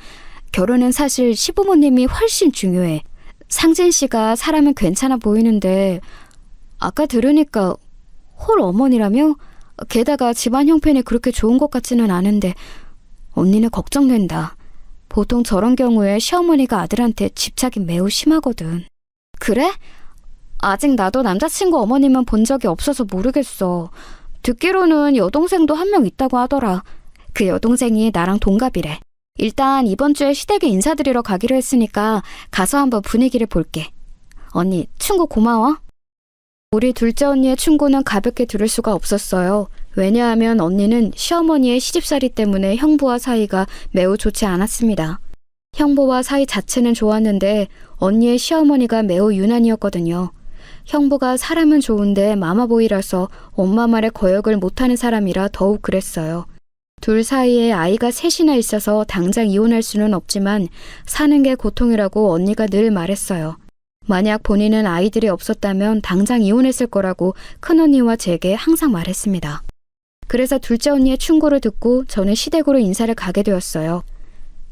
결혼은 사실 시부모님이 훨씬 중요해. 상진 씨가 사람은 괜찮아 보이는데 아까 들으니까 홀 어머니라며? 게다가 집안 형편이 그렇게 좋은 것 같지는 않은데 언니는 걱정된다. 보통 저런 경우에 시어머니가 아들한테 집착이 매우 심하거든. 그래? 아직 나도 남자친구 어머님은 본 적이 없어서 모르겠어. 듣기로는 여동생도 한 명 있다고 하더라. 그 여동생이 나랑 동갑이래. 일단 이번 주에 시댁에 인사드리러 가기로 했으니까 가서 한번 분위기를 볼게. 언니, 충고 고마워. 우리 둘째 언니의 충고는 가볍게 들을 수가 없었어요. 왜냐하면 언니는 시어머니의 시집살이 때문에 형부와 사이가 매우 좋지 않았습니다. 형부와 사이 자체는 좋았는데 언니의 시어머니가 매우 유난이었거든요. 형부가 사람은 좋은데 마마보이라서 엄마 말에 거역을 못하는 사람이라 더욱 그랬어요. 둘 사이에 아이가 셋이나 있어서 당장 이혼할 수는 없지만 사는 게 고통이라고 언니가 늘 말했어요. 만약 본인은 아이들이 없었다면 당장 이혼했을 거라고 큰언니와 제게 항상 말했습니다. 그래서 둘째 언니의 충고를 듣고 저는 시댁으로 인사를 가게 되었어요.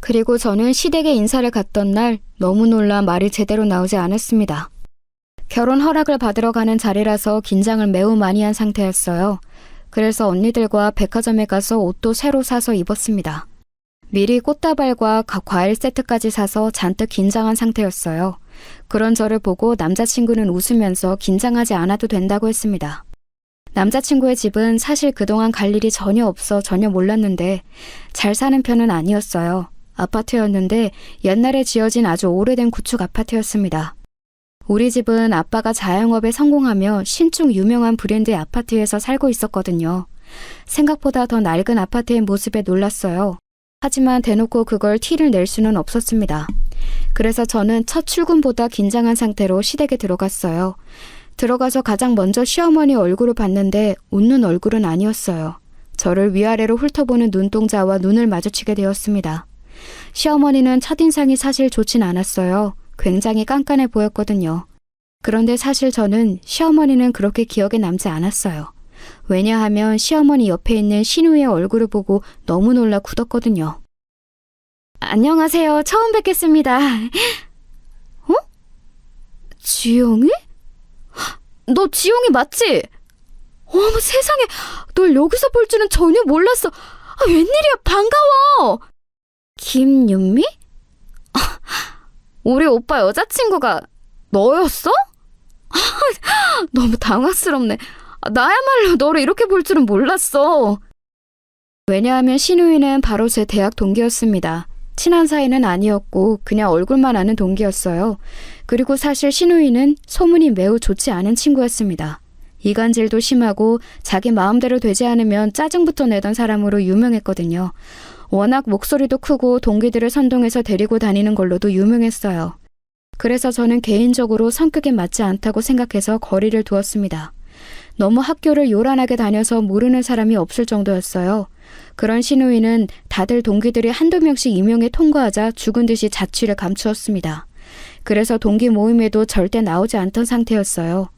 그리고 저는 시댁에 인사를 갔던 날 너무 놀라 말이 제대로 나오지 않았습니다. 결혼 허락을 받으러 가는 자리라서 긴장을 매우 많이 한 상태였어요. 그래서 언니들과 백화점에 가서 옷도 새로 사서 입었습니다. 미리 꽃다발과 과일 세트까지 사서 잔뜩 긴장한 상태였어요. 그런 저를 보고 남자친구는 웃으면서 긴장하지 않아도 된다고 했습니다. 남자친구의 집은 사실 그동안 갈 일이 전혀 없어 전혀 몰랐는데 잘 사는 편은 아니었어요. 아파트였는데 옛날에 지어진 아주 오래된 구축 아파트였습니다. 우리 집은 아빠가 자영업에 성공하며 신축 유명한 브랜드의 아파트에서 살고 있었거든요. 생각보다 더 낡은 아파트의 모습에 놀랐어요. 하지만 대놓고 그걸 티를 낼 수는 없었습니다. 그래서 저는 첫 출근보다 긴장한 상태로 시댁에 들어갔어요. 들어가서 가장 먼저 시어머니 얼굴을 봤는데 웃는 얼굴은 아니었어요. 저를 위아래로 훑어보는 눈동자와 눈을 마주치게 되었습니다. 시어머니는 첫인상이 사실 좋진 않았어요. 굉장히 깐깐해 보였거든요. 그런데 사실 저는 시어머니는 그렇게 기억에 남지 않았어요. 왜냐하면 시어머니 옆에 있는 신우의 얼굴을 보고 너무 놀라 굳었거든요. 안녕하세요. 처음 뵙겠습니다. 어? 지영이? 너 지영이 맞지? 어머 세상에, 널 여기서 볼 줄은 전혀 몰랐어. 웬일이야, 반가워. 김윤미? 우리 오빠 여자친구가 너였어? 너무 당황스럽네. 나야말로 너를 이렇게 볼 줄은 몰랐어. 왜냐하면 신우이는 바로 제 대학 동기였습니다. 친한 사이는 아니었고 그냥 얼굴만 아는 동기였어요. 그리고 사실 신우이는 소문이 매우 좋지 않은 친구였습니다. 이간질도 심하고 자기 마음대로 되지 않으면 짜증부터 내던 사람으로 유명했거든요. 워낙 목소리도 크고 동기들을 선동해서 데리고 다니는 걸로도 유명했어요. 그래서 저는 개인적으로 성격에 맞지 않다고 생각해서 거리를 두었습니다. 너무 학교를 요란하게 다녀서 모르는 사람이 없을 정도였어요. 그런 신우이는 다들 동기들이 한두 명씩 임용에 통과하자 죽은 듯이 자취를 감추었습니다. 그래서 동기 모임에도 절대 나오지 않던 상태였어요.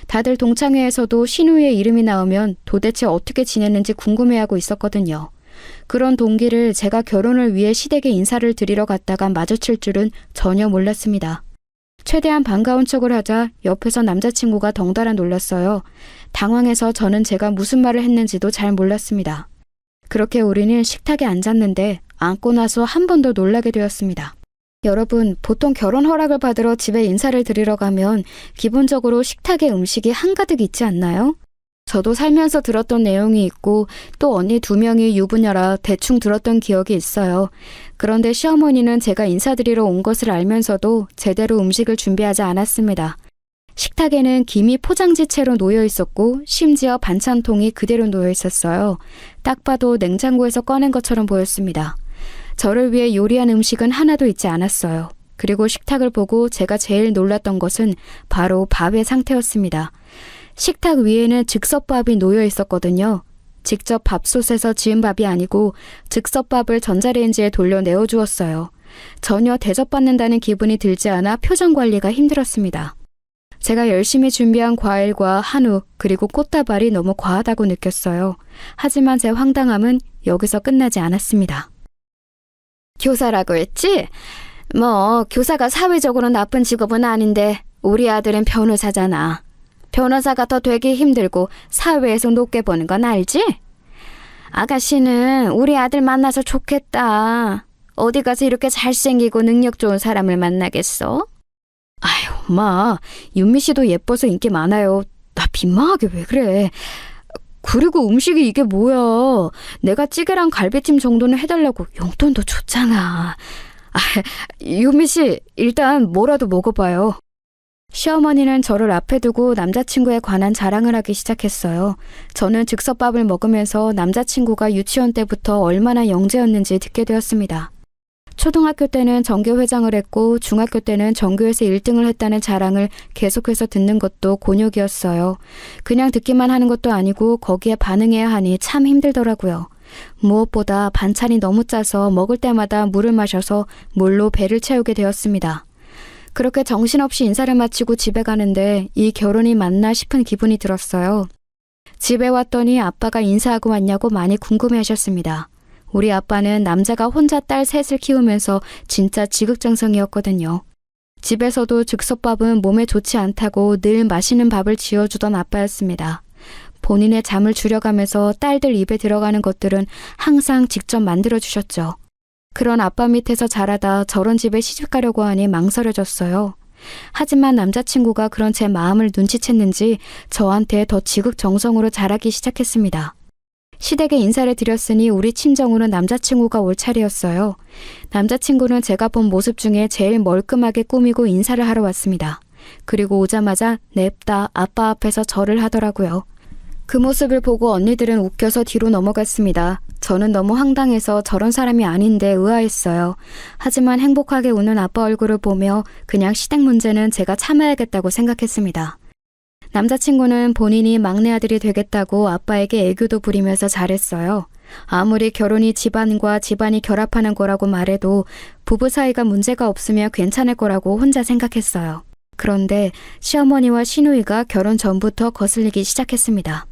다들 동창회에서도 신우이의 이름이 나오면 도대체 어떻게 지냈는지 궁금해하고 있었거든요. 그런 동기를 제가 결혼을 위해 시댁에 인사를 드리러 갔다가 마주칠 줄은 전혀 몰랐습니다. 최대한 반가운 척을 하자 옆에서 남자친구가 덩달아 놀랐어요. 당황해서 저는 제가 무슨 말을 했는지도 잘 몰랐습니다. 그렇게 우리는 식탁에 앉았는데 앉고 나서 한 번 더 놀라게 되었습니다. 여러분, 보통 결혼 허락을 받으러 집에 인사를 드리러 가면 기본적으로 식탁에 음식이 한가득 있지 않나요? 저도 살면서 들었던 내용이 있고 또 언니 2명이 유부녀라 대충 들었던 기억이 있어요. 그런데 시어머니는 제가 인사드리러 온 것을 알면서도 제대로 음식을 준비하지 않았습니다. 식탁에는 김이 포장지 채로 놓여 있었고 심지어 반찬통이 그대로 놓여 있었어요. 딱 봐도 냉장고에서 꺼낸 것처럼 보였습니다. 저를 위해 요리한 음식은 하나도 있지 않았어요. 그리고 식탁을 보고 제가 제일 놀랐던 것은 바로 밥의 상태였습니다. 식탁 위에는 즉석밥이 놓여 있었거든요. 직접 밥솥에서 지은 밥이 아니고 즉석밥을 전자레인지에 돌려 내어주었어요. 전혀 대접받는다는 기분이 들지 않아 표정 관리가 힘들었습니다. 제가 열심히 준비한 과일과 한우 그리고 꽃다발이 너무 과하다고 느꼈어요. 하지만 제 황당함은 여기서 끝나지 않았습니다. 교사라고 했지? 뭐 교사가 사회적으로 나쁜 직업은 아닌데 우리 아들은 변호사잖아. 변호사가 더 되기 힘들고 사회에서 높게 보는 건 알지? 아가씨는 우리 아들 만나서 좋겠다. 어디 가서 이렇게 잘생기고 능력 좋은 사람을 만나겠어? 아유, 엄마, 윤미 씨도 예뻐서 인기 많아요. 나 민망하게 왜 그래? 그리고 음식이 이게 뭐야? 내가 찌개랑 갈비찜 정도는 해달라고 용돈도 줬잖아. 윤미 씨, 일단 뭐라도 먹어봐요. 시어머니는 저를 앞에 두고 남자친구에 관한 자랑을 하기 시작했어요. 저는 즉석밥을 먹으면서 남자친구가 유치원 때부터 얼마나 영재였는지 듣게 되었습니다. 초등학교 때는 전교회장을 했고 중학교 때는 전교에서 1등을 했다는 자랑을 계속해서 듣는 것도 곤욕이었어요. 그냥 듣기만 하는 것도 아니고 거기에 반응해야 하니 참 힘들더라고요. 무엇보다 반찬이 너무 짜서 먹을 때마다 물을 마셔서 물로 배를 채우게 되었습니다. 그렇게 정신없이 인사를 마치고 집에 가는데 이 결혼이 맞나 싶은 기분이 들었어요. 집에 왔더니 아빠가 인사하고 왔냐고 많이 궁금해하셨습니다. 우리 아빠는 남자가 혼자 딸 셋을 키우면서 진짜 지극정성이었거든요. 집에서도 즉석밥은 몸에 좋지 않다고 늘 맛있는 밥을 지어주던 아빠였습니다. 본인의 잠을 줄여가면서 딸들 입에 들어가는 것들은 항상 직접 만들어주셨죠. 그런 아빠 밑에서 자라다 저런 집에 시집가려고 하니 망설여졌어요. 하지만 남자친구가 그런 제 마음을 눈치챘는지 저한테 더 지극정성으로 잘하기 시작했습니다. 시댁에 인사를 드렸으니 우리 친정으로 남자친구가 올 차례였어요. 남자친구는 제가 본 모습 중에 제일 멀끔하게 꾸미고 인사를 하러 왔습니다. 그리고 오자마자 냅다 아빠 앞에서 절을 하더라고요. 그 모습을 보고 언니들은 웃겨서 뒤로 넘어갔습니다. 저는 너무 황당해서 저런 사람이 아닌데 의아했어요. 하지만 행복하게 우는 아빠 얼굴을 보며 그냥 시댁 문제는 제가 참아야겠다고 생각했습니다. 남자친구는 본인이 막내 아들이 되겠다고 아빠에게 애교도 부리면서 잘했어요. 아무리 결혼이 집안과 집안이 결합하는 거라고 말해도 부부 사이가 문제가 없으면 괜찮을 거라고 혼자 생각했어요. 그런데 시어머니와 시누이가 결혼 전부터 거슬리기 시작했습니다.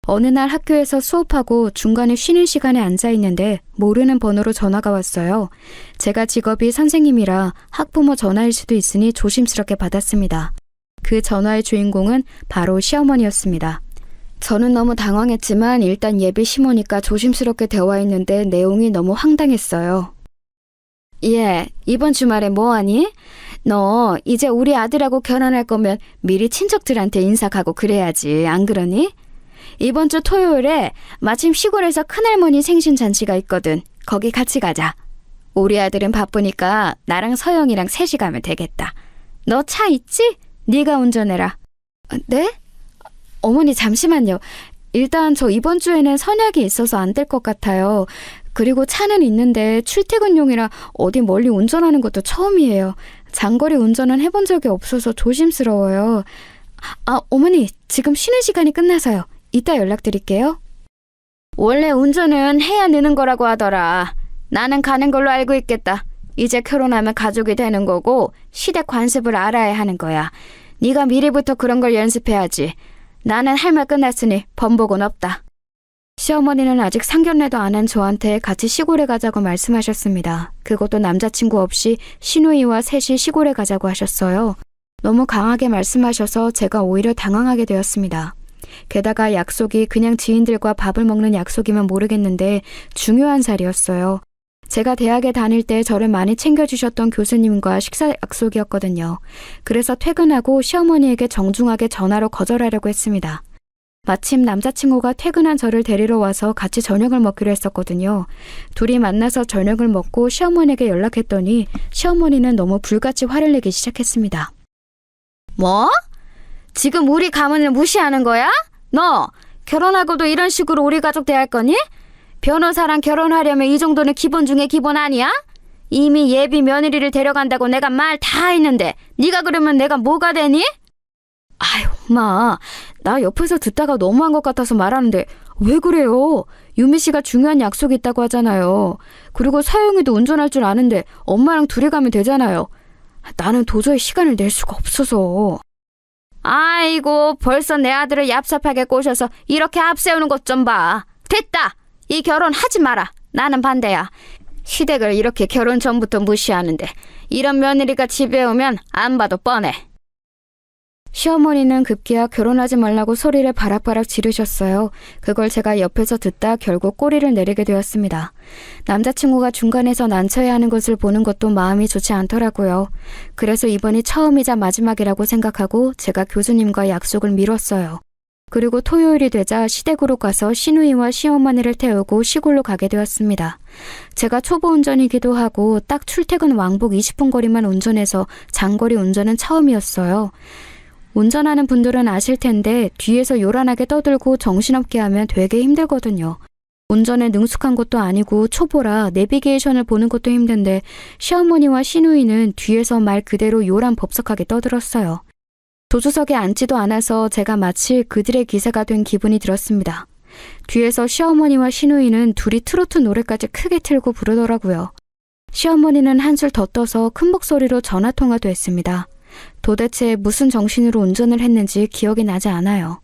어느 날 학교에서 수업하고 중간에 쉬는 시간에 앉아 있는데 모르는 번호로 전화가 왔어요. 제가 직업이 선생님이라 학부모 전화일 수도 있으니 조심스럽게 받았습니다. 그 전화의 주인공은 바로 시어머니였습니다. 저는 너무 당황했지만 일단 예비 시모니까 조심스럽게 대화했는데 내용이 너무 황당했어요. 예, 이번 주말에 뭐하니? 너 이제 우리 아들하고 결혼할 거면 미리 친척들한테 인사 가고 그래야지, 안 그러니? 이번 주 토요일에 마침 시골에서 큰할머니 생신 잔치가 있거든. 거기 같이 가자. 우리 아들은 바쁘니까 나랑 서영이랑 셋이 가면 되겠다. 너 차 있지? 네가 운전해라. 네? 어머니 잠시만요. 일단 저 이번 주에는 선약이 있어서 안 될 것 같아요. 그리고 차는 있는데 출퇴근용이라 어디 멀리 운전하는 것도 처음이에요. 장거리 운전은 해본 적이 없어서 조심스러워요. 아, 어머니 지금 쉬는 시간이 끝나서요. 이따 연락드릴게요. 원래 운전은 해야 느는 거라고 하더라. 나는 가는 걸로 알고 있겠다. 이제 결혼하면 가족이 되는 거고 시댁 관습을 알아야 하는 거야. 네가 미리부터 그런 걸 연습해야지. 나는 할 말 끝났으니 번복은 없다. 시어머니는 아직 상견례도 안 한 저한테 같이 시골에 가자고 말씀하셨습니다. 그것도 남자친구 없이 시누이와 셋이 시골에 가자고 하셨어요. 너무 강하게 말씀하셔서 제가 오히려 당황하게 되었습니다. 게다가 약속이 그냥 지인들과 밥을 먹는 약속이면 모르겠는데 중요한 자리였어요. 제가 대학에 다닐 때 저를 많이 챙겨주셨던 교수님과 식사 약속이었거든요. 그래서 퇴근하고 시어머니에게 정중하게 전화로 거절하려고 했습니다. 마침 남자친구가 퇴근한 저를 데리러 와서 같이 저녁을 먹기로 했었거든요. 둘이 만나서 저녁을 먹고 시어머니에게 연락했더니 시어머니는 너무 불같이 화를 내기 시작했습니다. 뭐? 지금 우리 가문을 무시하는 거야? 너 결혼하고도 이런 식으로 우리 가족 대할 거니? 변호사랑 결혼하려면 이 정도는 기본 중에 기본 아니야? 이미 예비 며느리를 데려간다고 내가 말 다 했는데 네가 그러면 내가 뭐가 되니? 아유, 엄마, 나 옆에서 듣다가 너무한 것 같아서 말하는데 왜 그래요? 유미 씨가 중요한 약속이 있다고 하잖아요. 그리고 서영이도 운전할 줄 아는데 엄마랑 둘이 가면 되잖아요. 나는 도저히 시간을 낼 수가 없어서. 아이고, 벌써 내 아들을 얍삽하게 꼬셔서 이렇게 앞세우는 것 좀 봐. 됐다. 이 결혼 하지 마라. 나는 반대야. 시댁을 이렇게 결혼 전부터 무시하는데 이런 며느리가 집에 오면 안 봐도 뻔해. 시어머니는 급기야 결혼하지 말라고 소리를 바락바락 지르셨어요. 그걸 제가 옆에서 듣다 결국 꼬리를 내리게 되었습니다. 남자친구가 중간에서 난처해하는 것을 보는 것도 마음이 좋지 않더라고요. 그래서 이번이 처음이자 마지막이라고 생각하고 제가 교수님과 약속을 미뤘어요. 그리고 토요일이 되자 시댁으로 가서 시누이와 시어머니를 태우고 시골로 가게 되었습니다. 제가 초보 운전이기도 하고 딱 출퇴근 왕복 20분 거리만 운전해서 장거리 운전은 처음이었어요. 운전하는 분들은 아실 텐데 뒤에서 요란하게 떠들고 정신없게 하면 되게 힘들거든요. 운전에 능숙한 것도 아니고 초보라 내비게이션을 보는 것도 힘든데 시어머니와 시누이는 뒤에서 말 그대로 요란법석하게 떠들었어요. 조수석에 앉지도 않아서 제가 마치 그들의 기사가 된 기분이 들었습니다. 뒤에서 시어머니와 시누이는 둘이 트로트 노래까지 크게 틀고 부르더라고요. 시어머니는 한술 더 떠서 큰 목소리로 전화통화도 했습니다. 도대체 무슨 정신으로 운전을 했는지 기억이 나지 않아요.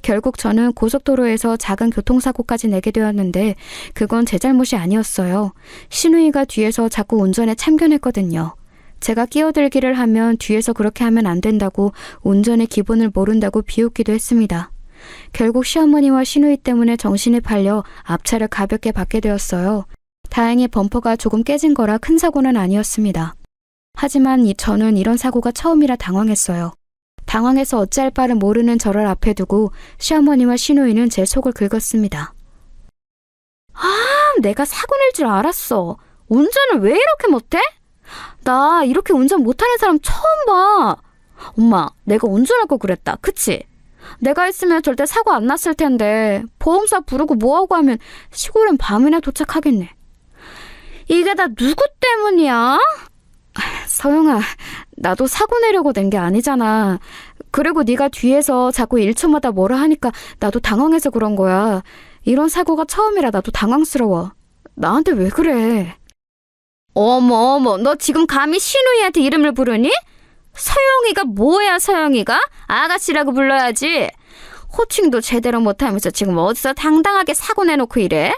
결국 저는 고속도로에서 작은 교통사고까지 내게 되었는데 그건 제 잘못이 아니었어요. 시누이가 뒤에서 자꾸 운전에 참견했거든요. 제가 끼어들기를 하면 뒤에서 그렇게 하면 안 된다고 운전의 기본을 모른다고 비웃기도 했습니다. 결국 시어머니와 시누이 때문에 정신이 팔려 앞차를 가볍게 받게 되었어요. 다행히 범퍼가 조금 깨진 거라 큰 사고는 아니었습니다. 하지만 저는 이런 사고가 처음이라 당황했어요. 당황해서 어찌할 바를 모르는 저를 앞에 두고 시어머니와 시누이는 제 속을 긁었습니다. 아, 내가 사고 낼 줄 알았어. 운전을 왜 이렇게 못해? 나 이렇게 운전 못하는 사람 처음 봐. 엄마, 내가 운전할 거 그랬다. 그치? 내가 했으면 절대 사고 안 났을 텐데 보험사 부르고 뭐하고 하면 시골엔 밤이나 도착하겠네. 이게 다 누구 때문이야? 서영아, 나도 사고 내려고 낸 게 아니잖아. 그리고 네가 뒤에서 자꾸 1초마다 뭐라 하니까 나도 당황해서 그런 거야. 이런 사고가 처음이라 나도 당황스러워. 나한테 왜 그래? 어머, 너 지금 감히 시누이한테 이름을 부르니? 서영이가 뭐야, 서영이가? 아가씨라고 불러야지. 호칭도 제대로 못하면서 지금 어디서 당당하게 사고 내놓고 이래?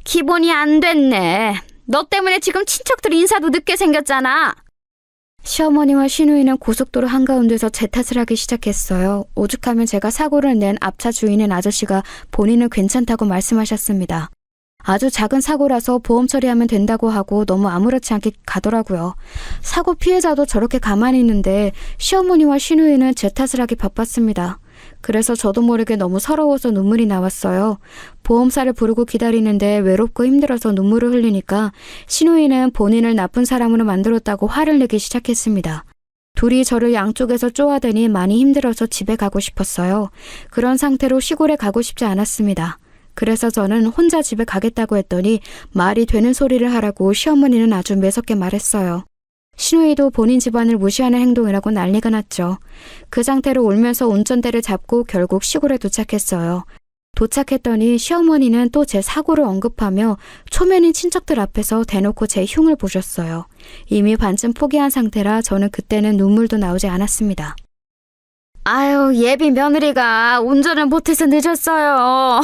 기본이 안 됐네. 너 때문에 지금 친척들 인사도 늦게 생겼잖아. 시어머니와 시누이는 고속도로 한가운데서 제 탓을 하기 시작했어요. 오죽하면 제가 사고를 낸 앞차 주인인 아저씨가 본인은 괜찮다고 말씀하셨습니다. 아주 작은 사고라서 보험 처리하면 된다고 하고 너무 아무렇지 않게 가더라고요. 사고 피해자도 저렇게 가만히 있는데 시어머니와 시누이는 제 탓을 하기 바빴습니다. 그래서 저도 모르게 너무 서러워서 눈물이 나왔어요. 보험사를 부르고 기다리는데 외롭고 힘들어서 눈물을 흘리니까 시누이는 본인을 나쁜 사람으로 만들었다고 화를 내기 시작했습니다. 둘이 저를 양쪽에서 쪼아대니 많이 힘들어서 집에 가고 싶었어요. 그런 상태로 시골에 가고 싶지 않았습니다. 그래서 저는 혼자 집에 가겠다고 했더니 말이 되는 소리를 하라고 시어머니는 아주 매섭게 말했어요. 시누이도 본인 집안을 무시하는 행동이라고 난리가 났죠. 그 상태로 울면서 운전대를 잡고 결국 시골에 도착했어요. 도착했더니 시어머니는 또 제 사고를 언급하며 초면인 친척들 앞에서 대놓고 제 흉을 보셨어요. 이미 반쯤 포기한 상태라 저는 그때는 눈물도 나오지 않았습니다. 아유, 예비 며느리가 운전을 못해서 늦었어요.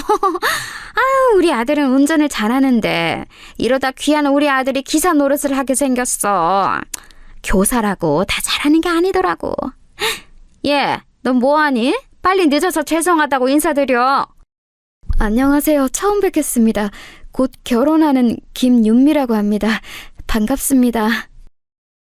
아유, 우리 아들은 운전을 잘하는데 이러다 귀한 우리 아들이 기사 노릇을 하게 생겼어. 교사라고 다 잘하는 게 아니더라고. 얘, 넌 뭐하니? 빨리 늦어서 죄송하다고 인사드려. 안녕하세요. 처음 뵙겠습니다. 곧 결혼하는 김윤미라고 합니다. 반갑습니다.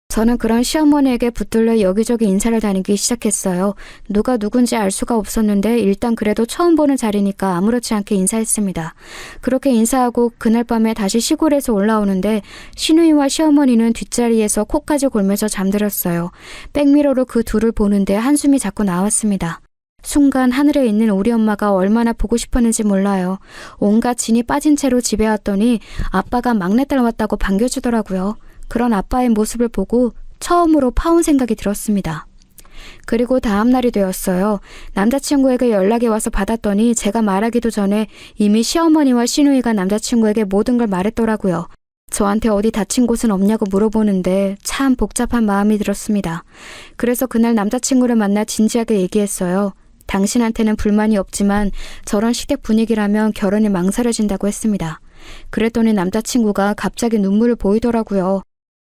저는 그런 시어머니에게 붙들려 여기저기 인사를 다니기 시작했어요. 누가 누군지 알 수가 없었는데 일단 그래도 처음 보는 자리니까 아무렇지 않게 인사했습니다. 그렇게 인사하고 그날 밤에 다시 시골에서 올라오는데 시누이와 시어머니는 뒷자리에서 코까지 골면서 잠들었어요. 백미러로 그 둘을 보는데 한숨이 자꾸 나왔습니다. 순간 하늘에 있는 우리 엄마가 얼마나 보고 싶었는지 몰라요. 온갖 진이 빠진 채로 집에 왔더니 아빠가 막내딸 왔다고 반겨주더라고요. 그런 아빠의 모습을 보고 처음으로 파혼 생각이 들었습니다. 그리고 다음 날이 되었어요. 남자친구에게 연락이 와서 받았더니 제가 말하기도 전에 이미 시어머니와 시누이가 남자친구에게 모든 걸 말했더라고요. 저한테 어디 다친 곳은 없냐고 물어보는데 참 복잡한 마음이 들었습니다. 그래서 그날 남자친구를 만나 진지하게 얘기했어요. 당신한테는 불만이 없지만 저런 시댁 분위기라면 결혼이 망설여진다고 했습니다. 그랬더니 남자친구가 갑자기 눈물을 보이더라고요.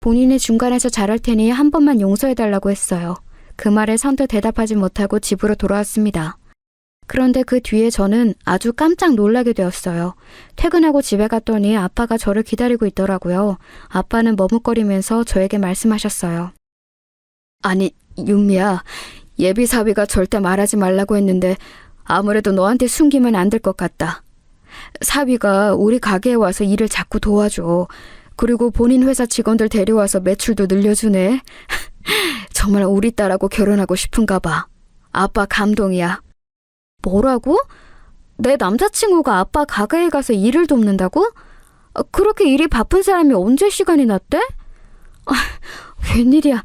본인이 중간에서 잘할 테니 한 번만 용서해달라고 했어요. 그 말에 선뜻 대답하지 못하고 집으로 돌아왔습니다. 그런데 그 뒤에 저는 아주 깜짝 놀라게 되었어요. 퇴근하고 집에 갔더니 아빠가 저를 기다리고 있더라고요. 아빠는 머뭇거리면서 저에게 말씀하셨어요. 아니, 윤미야. 예비 사위가 절대 말하지 말라고 했는데 아무래도 너한테 숨기면 안 될 것 같다. 사위가 우리 가게에 와서 일을 자꾸 도와줘. 그리고 본인 회사 직원들 데려와서 매출도 늘려주네. 정말 우리 딸하고 결혼하고 싶은가 봐. 아빠 감동이야. 뭐라고? 내 남자친구가 아빠 가게에 가서 일을 돕는다고? 그렇게 일이 바쁜 사람이 언제 시간이 났대? 웬일이야.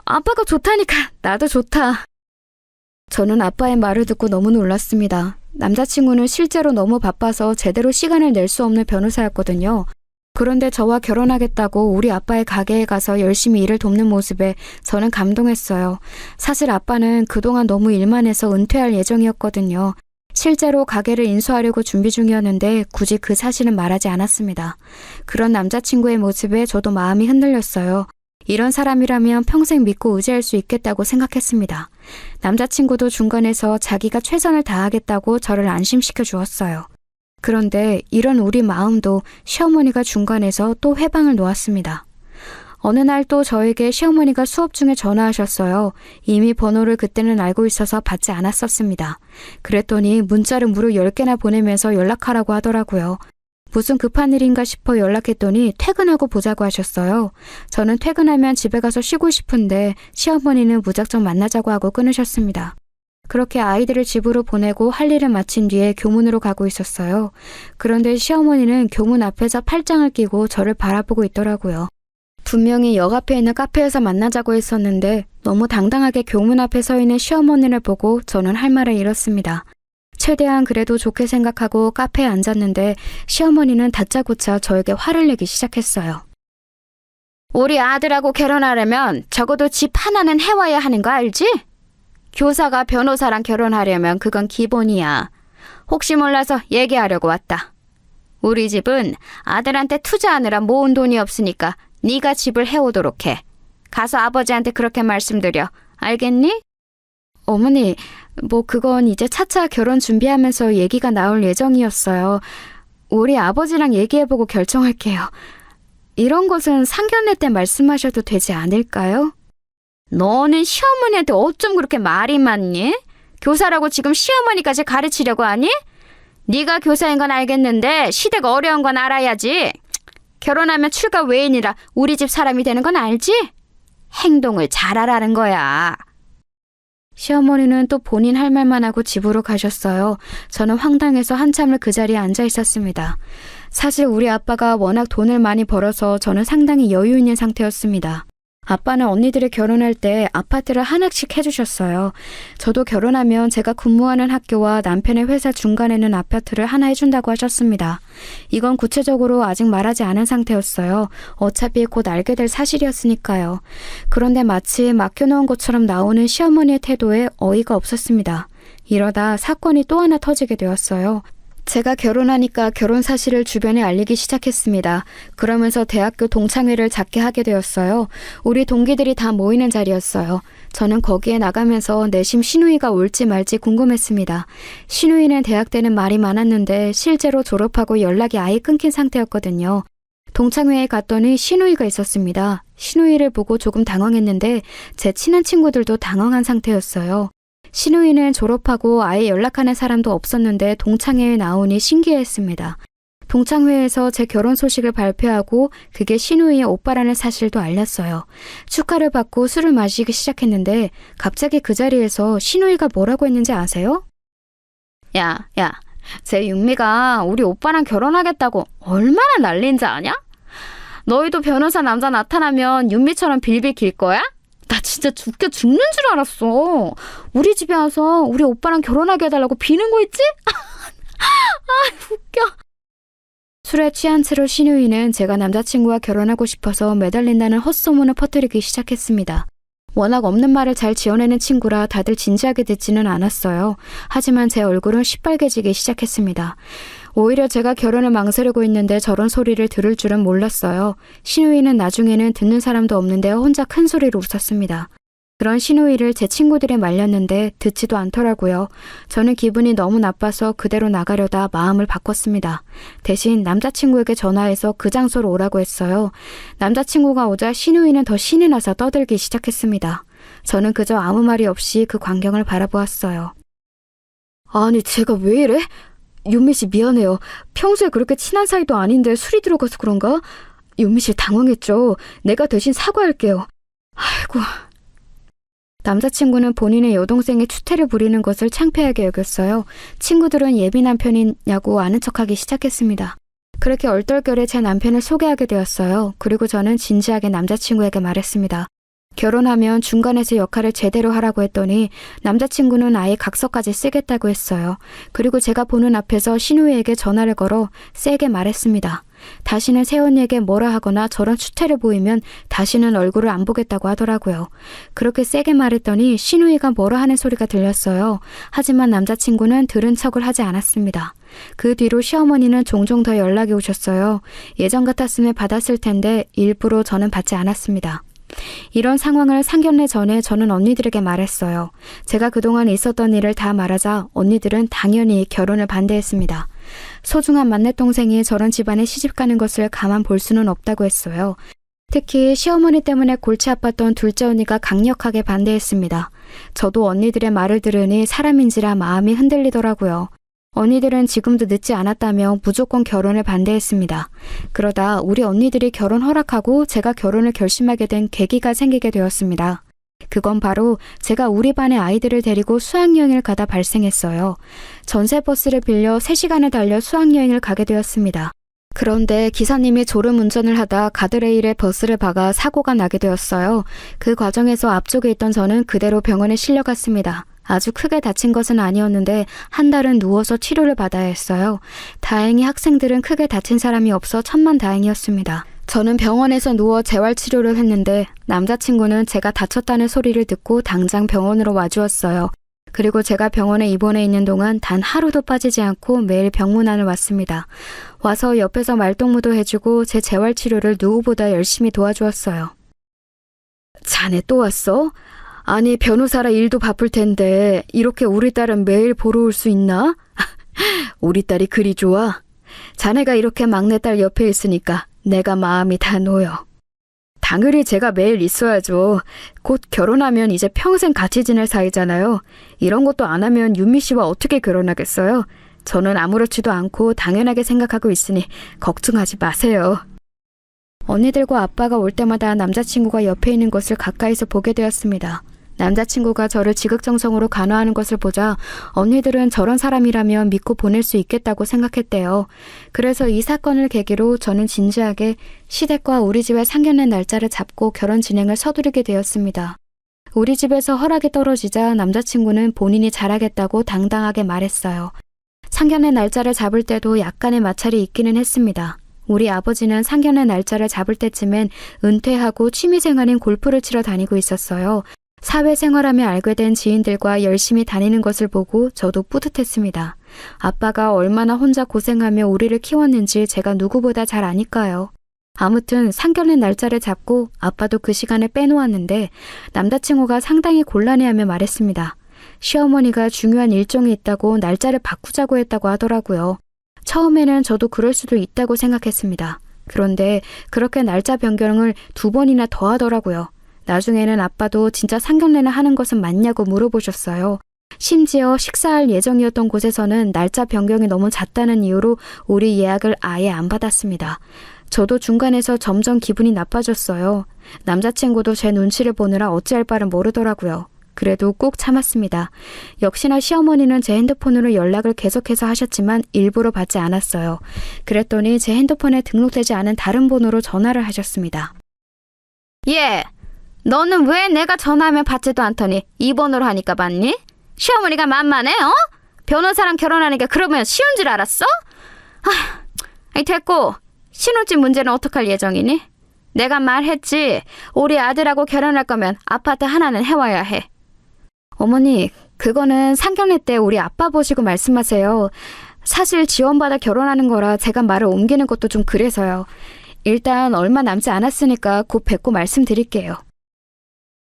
아빠가 좋다니까 나도 좋다. 저는 아빠의 말을 듣고 너무 놀랐습니다. 남자친구는 실제로 너무 바빠서 제대로 시간을 낼 수 없는 변호사였거든요. 그런데 저와 결혼하겠다고 우리 아빠의 가게에 가서 열심히 일을 돕는 모습에 저는 감동했어요. 사실 아빠는 그동안 너무 일만 해서 은퇴할 예정이었거든요. 실제로 가게를 인수하려고 준비 중이었는데 굳이 그 사실은 말하지 않았습니다. 그런 남자친구의 모습에 저도 마음이 흔들렸어요. 이런 사람이라면 평생 믿고 의지할 수 있겠다고 생각했습니다. 남자친구도 중간에서 자기가 최선을 다하겠다고 저를 안심시켜 주었어요. 그런데 이런 우리 마음도 시어머니가 중간에서 또 회방을 놓았습니다. 어느 날 또 저에게 시어머니가 수업 중에 전화하셨어요. 이미 번호를 그때는 알고 있어서 받지 않았었습니다. 그랬더니 문자를 무려 10개나 보내면서 연락하라고 하더라고요. 무슨 급한 일인가 싶어 연락했더니 퇴근하고 보자고 하셨어요. 저는 퇴근하면 집에 가서 쉬고 싶은데 시어머니는 무작정 만나자고 하고 끊으셨습니다. 그렇게 아이들을 집으로 보내고 할 일을 마친 뒤에 교문으로 가고 있었어요. 그런데 시어머니는 교문 앞에서 팔짱을 끼고 저를 바라보고 있더라고요. 분명히 역 앞에 있는 카페에서 만나자고 했었는데 너무 당당하게 교문 앞에 서 있는 시어머니를 보고 저는 할 말을 잃었습니다. 최대한 그래도 좋게 생각하고 카페에 앉았는데 시어머니는 다짜고짜 저에게 화를 내기 시작했어요. 우리 아들하고 결혼하려면 적어도 집 하나는 해와야 하는 거 알지? 교사가 변호사랑 결혼하려면 그건 기본이야. 혹시 몰라서 얘기하려고 왔다. 우리 집은 아들한테 투자하느라 모은 돈이 없으니까 네가 집을 해오도록 해. 가서 아버지한테 그렇게 말씀드려. 알겠니? 어머니, 그건 이제 차차 결혼 준비하면서 얘기가 나올 예정이었어요. 우리 아버지랑 얘기해보고 결정할게요. 이런 것은 상견례 때 말씀하셔도 되지 않을까요? 너는 시어머니한테 어쩜 그렇게 말이 많니? 교사라고 지금 시어머니까지 가르치려고 하니? 네가 교사인 건 알겠는데 시대가 어려운 건 알아야지. 결혼하면 출가 외인이라 우리 집 사람이 되는 건 알지? 행동을 잘하라는 거야. 시어머니는 또 본인 할 말만 하고 집으로 가셨어요. 저는 황당해서 한참을 그 자리에 앉아 있었습니다. 사실 우리 아빠가 워낙 돈을 많이 벌어서 저는 상당히 여유 있는 상태였습니다. 아빠는 언니들이 결혼할 때 아파트를 하나씩 해주셨어요. 저도 결혼하면 제가 근무하는 학교와 남편의 회사 중간에는 아파트를 하나 해준다고 하셨습니다. 이건 구체적으로 아직 말하지 않은 상태였어요. 어차피 곧 알게 될 사실이었으니까요. 그런데 마치 맡겨놓은 것처럼 나오는 시어머니의 태도에 어이가 없었습니다. 이러다 사건이 또 하나 터지게 되었어요. 제가 결혼하니까 결혼 사실을 주변에 알리기 시작했습니다. 그러면서 대학교 동창회를 작게 하게 되었어요. 우리 동기들이 다 모이는 자리였어요. 저는 거기에 나가면서 내심 시누이가 올지 말지 궁금했습니다. 시누이는 대학 때는 말이 많았는데 실제로 졸업하고 연락이 아예 끊긴 상태였거든요. 동창회에 갔더니 시누이가 있었습니다. 시누이를 보고 조금 당황했는데 제 친한 친구들도 당황한 상태였어요. 시누이는 졸업하고 아예 연락하는 사람도 없었는데 동창회에 나오니 신기해했습니다. 동창회에서 제 결혼 소식을 발표하고 그게 시누이의 오빠라는 사실도 알렸어요. 축하를 받고 술을 마시기 시작했는데 갑자기 그 자리에서 시누이가 뭐라고 했는지 아세요? 야, 제 윤미가 우리 오빠랑 결혼하겠다고 얼마나 난리인지 아냐? 너희도 변호사 남자 나타나면 윤미처럼 빌빌 길 거야? 나 진짜 죽는 줄 알았어. 우리 집에 와서 우리 오빠랑 결혼하게 해달라고 비는 거 있지? 웃겨. 술에 취한 채로 시누이는 제가 남자친구와 결혼하고 싶어서 매달린다는 헛소문을 퍼뜨리기 시작했습니다. 워낙 없는 말을 잘 지어내는 친구라 다들 진지하게 듣지는 않았어요. 하지만 제 얼굴은 시뻘개지기 시작했습니다. 오히려 제가 결혼을 망설이고 있는데 저런 소리를 들을 줄은 몰랐어요. 시누이는 나중에는 듣는 사람도 없는데 혼자 큰 소리로 웃었습니다. 그런 시누이를 제 친구들이 말렸는데 듣지도 않더라고요. 저는 기분이 너무 나빠서 그대로 나가려다 마음을 바꿨습니다. 대신 남자친구에게 전화해서 그 장소로 오라고 했어요. 남자친구가 오자 시누이는 더 신이 나서 떠들기 시작했습니다. 저는 그저 아무 말이 없이 그 광경을 바라보았어요. 아니, 제가 왜 이래? 윤미 씨 미안해요. 평소에 그렇게 친한 사이도 아닌데 술이 들어가서 그런가? 윤미 씨 당황했죠. 내가 대신 사과할게요. 아이고. 남자친구는 본인의 여동생의 추태를 부리는 것을 창피하게 여겼어요. 친구들은 예빈 남편이냐고 아는 척하기 시작했습니다. 그렇게 얼떨결에 제 남편을 소개하게 되었어요. 그리고 저는 진지하게 남자친구에게 말했습니다. 결혼하면 중간에서 역할을 제대로 하라고 했더니 남자친구는 아예 각서까지 쓰겠다고 했어요. 그리고 제가 보는 앞에서 시누이에게 전화를 걸어 세게 말했습니다. 다시는 새언니에게 뭐라 하거나 저런 추태를 보이면 다시는 얼굴을 안 보겠다고 하더라고요. 그렇게 세게 말했더니 시누이가 뭐라 하는 소리가 들렸어요. 하지만 남자친구는 들은 척을 하지 않았습니다. 그 뒤로 시어머니는 종종 더 연락이 오셨어요. 예전 같았으면 받았을 텐데 일부러 저는 받지 않았습니다. 이런 상황을 상견례 전에 저는 언니들에게 말했어요. 제가 그동안 있었던 일을 다 말하자 언니들은 당연히 결혼을 반대했습니다. 소중한 맏내동생이 저런 집안에 시집가는 것을 가만 볼 수는 없다고 했어요. 특히 시어머니 때문에 골치 아팠던 둘째 언니가 강력하게 반대했습니다. 저도 언니들의 말을 들으니 사람인지라 마음이 흔들리더라고요. 언니들은 지금도 늦지 않았다며 무조건 결혼을 반대했습니다. 그러다 우리 언니들이 결혼 허락하고 제가 결혼을 결심하게 된 계기가 생기게 되었습니다. 그건 바로 제가 우리 반의 아이들을 데리고 수학여행을 가다 발생했어요. 전세버스를 빌려 3시간을 달려 수학여행을 가게 되었습니다. 그런데 기사님이 졸음운전을 하다 가드레일에 버스를 박아 사고가 나게 되었어요. 그 과정에서 앞쪽에 있던 저는 그대로 병원에 실려갔습니다. 아주 크게 다친 것은 아니었는데 한 달은 누워서 치료를 받아야 했어요. 다행히 학생들은 크게 다친 사람이 없어 천만다행이었습니다. 저는 병원에서 누워 재활치료를 했는데 남자친구는 제가 다쳤다는 소리를 듣고 당장 병원으로 와주었어요. 그리고 제가 병원에 입원해 있는 동안 단 하루도 빠지지 않고 매일 병문안을 왔습니다. 와서 옆에서 말동무도 해주고 제 재활치료를 누구보다 열심히 도와주었어요. 자네 또 왔어? 아니 변호사라 일도 바쁠 텐데 이렇게 우리 딸은 매일 보러 올 수 있나? 우리 딸이 그리 좋아? 자네가 이렇게 막내딸 옆에 있으니까 내가 마음이 다 놓여. 당연히 제가 매일 있어야죠. 곧 결혼하면 이제 평생 같이 지낼 사이잖아요. 이런 것도 안 하면 윤미 씨와 어떻게 결혼하겠어요? 저는 아무렇지도 않고 당연하게 생각하고 있으니 걱정하지 마세요. 언니들과 아빠가 올 때마다 남자친구가 옆에 있는 것을 가까이서 보게 되었습니다. 남자친구가 저를 지극정성으로 간호하는 것을 보자 언니들은 저런 사람이라면 믿고 보낼 수 있겠다고 생각했대요. 그래서 이 사건을 계기로 저는 진지하게 시댁과 우리 집의 상견례 날짜를 잡고 결혼 진행을 서두르게 되었습니다. 우리 집에서 허락이 떨어지자 남자친구는 본인이 잘하겠다고 당당하게 말했어요. 상견례 날짜를 잡을 때도 약간의 마찰이 있기는 했습니다. 우리 아버지는 상견례 날짜를 잡을 때쯤엔 은퇴하고 취미생활인 골프를 치러 다니고 있었어요. 사회생활하며 알게 된 지인들과 열심히 다니는 것을 보고 저도 뿌듯했습니다. 아빠가 얼마나 혼자 고생하며 우리를 키웠는지 제가 누구보다 잘 아니까요. 아무튼 상견례 날짜를 잡고 아빠도 그 시간에 빼놓았는데 남자친구가 상당히 곤란해하며 말했습니다. 시어머니가 중요한 일정이 있다고 날짜를 바꾸자고 했다고 하더라고요. 처음에는 저도 그럴 수도 있다고 생각했습니다. 그런데 그렇게 날짜 변경을 2번이나 더 하더라고요. 나중에는 아빠도 진짜 상견례를 하는 것은 맞냐고 물어보셨어요. 심지어 식사할 예정이었던 곳에서는 날짜 변경이 너무 잦다는 이유로 우리 예약을 아예 안 받았습니다. 저도 중간에서 점점 기분이 나빠졌어요. 남자친구도 제 눈치를 보느라 어찌할 바를 모르더라고요. 그래도 꾹 참았습니다. 역시나 시어머니는 제 핸드폰으로 연락을 계속해서 하셨지만 일부러 받지 않았어요. 그랬더니 제 핸드폰에 등록되지 않은 다른 번호로 전화를 하셨습니다. 예! 너는 왜 내가 전화하면 받지도 않더니 이 번호로 하니까 받니? 시어머니가 만만해, 어? 변호사랑 결혼하는 게 그러면 쉬운 줄 알았어? 아이 됐고, 신혼집 문제는 어떡할 예정이니? 내가 말했지, 우리 아들하고 결혼할 거면 아파트 하나는 해와야 해. 어머니, 그거는 상견례 때 우리 아빠 보시고 말씀하세요. 사실 지원받아 결혼하는 거라 제가 말을 옮기는 것도 좀 그래서요. 일단 얼마 남지 않았으니까 곧 뵙고 말씀드릴게요.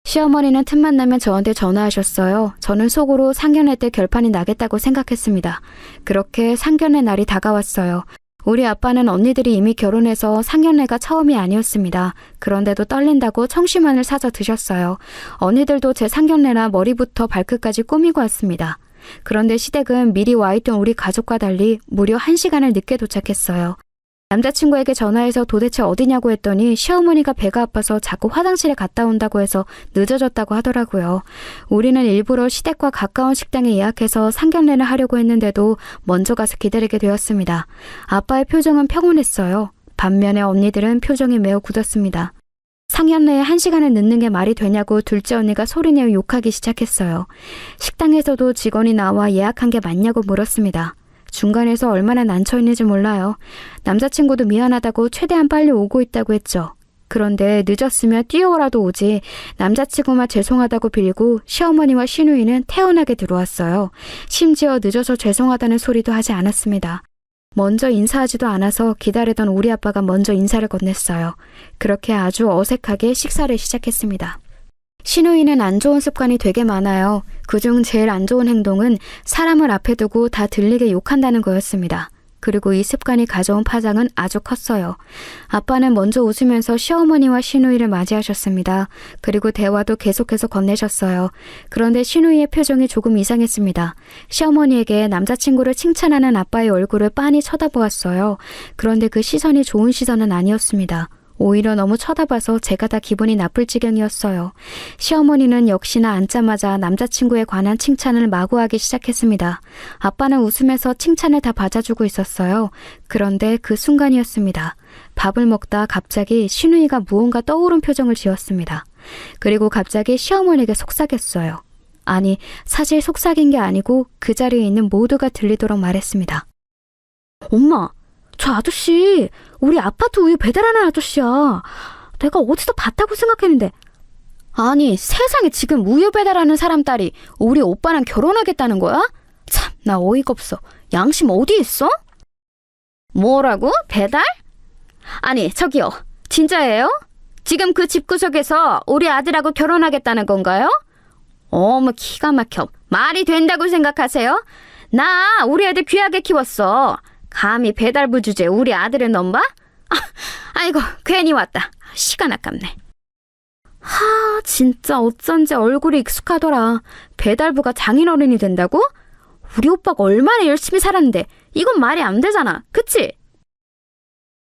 시어머니는 틈만 나면 저한테 전화하셨어요. 저는 속으로 상견례 때 결판이 나겠다고 생각했습니다. 그렇게 상견례 날이 다가왔어요. 우리 아빠는 언니들이 이미 결혼해서 상견례가 처음이 아니었습니다. 그런데도 떨린다고 청심환을 사서 드셨어요. 언니들도 제 상견례라 머리부터 발끝까지 꾸미고 왔습니다. 그런데 시댁은 미리 와있던 우리 가족과 달리 무려 1시간을 늦게 도착했어요. 남자친구에게 전화해서 도대체 어디냐고 했더니 시어머니가 배가 아파서 자꾸 화장실에 갔다 온다고 해서 늦어졌다고 하더라고요. 우리는 일부러 시댁과 가까운 식당에 예약해서 상견례를 하려고 했는데도 먼저 가서 기다리게 되었습니다. 아빠의 표정은 평온했어요. 반면에 언니들은 표정이 매우 굳었습니다. 상견례에 1시간을 늦는 게 말이 되냐고 둘째 언니가 소리내어 욕하기 시작했어요. 식당에서도 직원이 나와 예약한 게 맞냐고 물었습니다. 중간에서 얼마나 난처했는지 몰라요. 남자친구도 미안하다고 최대한 빨리 오고 있다고 했죠. 그런데 늦었으면 뛰어오라도 오지 남자친구만 죄송하다고 빌고 시어머니와 시누이는 태연하게 들어왔어요. 심지어 늦어서 죄송하다는 소리도 하지 않았습니다. 먼저 인사하지도 않아서 기다리던 우리 아빠가 먼저 인사를 건넸어요. 그렇게 아주 어색하게 식사를 시작했습니다. 시누이는 안 좋은 습관이 되게 많아요. 그중 제일 안 좋은 행동은 사람을 앞에 두고 다 들리게 욕한다는 거였습니다. 그리고 이 습관이 가져온 파장은 아주 컸어요. 아빠는 먼저 웃으면서 시어머니와 시누이를 맞이하셨습니다. 그리고 대화도 계속해서 건네셨어요. 그런데 시누이의 표정이 조금 이상했습니다. 시어머니에게 남자친구를 칭찬하는 아빠의 얼굴을 빤히 쳐다보았어요. 그런데 그 시선이 좋은 시선은 아니었습니다. 오히려 너무 쳐다봐서 제가 다 기분이 나쁠 지경이었어요. 시어머니는 역시나 앉자마자 남자친구에 관한 칭찬을 마구 하기 시작했습니다. 아빠는 웃으면서 칭찬을 다 받아주고 있었어요. 그런데 그 순간이었습니다. 밥을 먹다 갑자기 시누이가 무언가 떠오른 표정을 지었습니다. 그리고 갑자기 시어머니에게 속삭였어요. 아니, 사실 속삭인 게 아니고 그 자리에 있는 모두가 들리도록 말했습니다. 엄마, 저 아저씨 우리 아파트 우유 배달하는 아저씨야. 내가 어디서 봤다고 생각했는데. 아니, 세상에 지금 우유 배달하는 사람 딸이 우리 오빠랑 결혼하겠다는 거야? 참, 나 어이가 없어. 양심 어디 있어? 뭐라고? 배달? 아니, 저기요. 진짜예요? 지금 그 집구석에서 우리 아들하고 결혼하겠다는 건가요? 어머, 기가 막혀. 말이 된다고 생각하세요? 나 우리 애들 귀하게 키웠어. 감히 배달부 주제에 우리 아들을 넘봐? 아이고, 괜히 왔다. 시간 아깝네. 진짜 어쩐지 얼굴이 익숙하더라. 배달부가 장인어른이 된다고? 우리 오빠가 얼마나 열심히 살았는데 이건 말이 안 되잖아. 그치?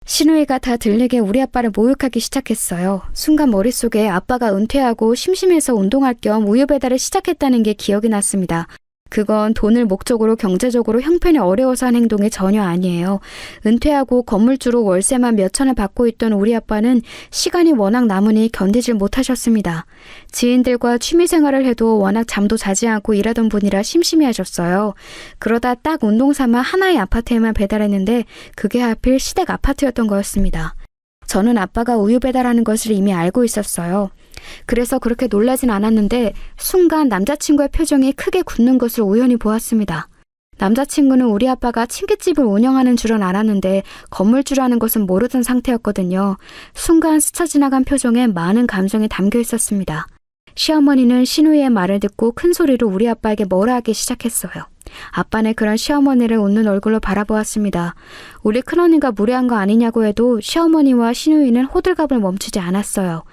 신우이가 다 들리게 우리 아빠를 모욕하기 시작했어요. 순간 머릿속에 아빠가 은퇴하고 심심해서 운동할 겸 우유 배달을 시작했다는 게 기억이 났습니다. 그건 돈을 목적으로 경제적으로 형편이 어려워서 한 행동이 전혀 아니에요. 은퇴하고 건물주로 월세만 몇 천을 받고 있던 우리 아빠는 시간이 워낙 남으니 견디질 못하셨습니다. 지인들과 취미생활을 해도 워낙 잠도 자지 않고 일하던 분이라 심심해하셨어요. 그러다 딱 운동 삼아 하나의 아파트에만 배달했는데 그게 하필 시댁 아파트였던 거였습니다. 저는 아빠가 우유 배달하는 것을 이미 알고 있었어요. 그래서 그렇게 놀라진 않았는데 순간 남자친구의 표정이 크게 굳는 것을 우연히 보았습니다. 남자친구는 우리 아빠가 침기집을 운영하는 줄은 알았는데 건물주라는 것은 모르던 상태였거든요. 순간 스쳐 지나간 표정에 많은 감정이 담겨 있었습니다. 시어머니는 신우이의 말을 듣고 큰 소리로 우리 아빠에게 뭐라 하기 시작했어요. 아빠는 그런 시어머니를 웃는 얼굴로 바라보았습니다. 우리 큰언니가 무례한 거 아니냐고 해도 시어머니와 시누이는 호들갑을 멈추지 않았어요.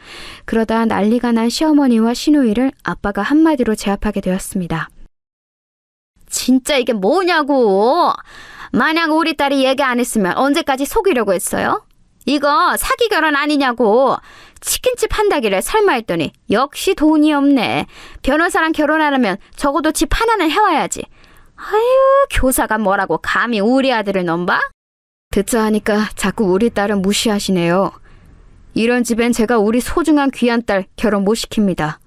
그러다 난리가 난 시어머니와 시누이를 아빠가 한마디로 제압하게 되었습니다. 진짜 이게 뭐냐고! 만약 우리 딸이 얘기 안 했으면 언제까지 속이려고 했어요? 이거 사기 결혼 아니냐고! 치킨집 한다길래 설마 했더니 역시 돈이 없네. 변호사랑 결혼하려면 적어도 집 하나는 해와야지. 아유, 교사가 뭐라고 감히 우리 아들을 넘봐? 듣자 하니까 자꾸 우리 딸은 무시하시네요. 이런 집엔 제가 우리 소중한 귀한 딸 결혼 못 시킵니다.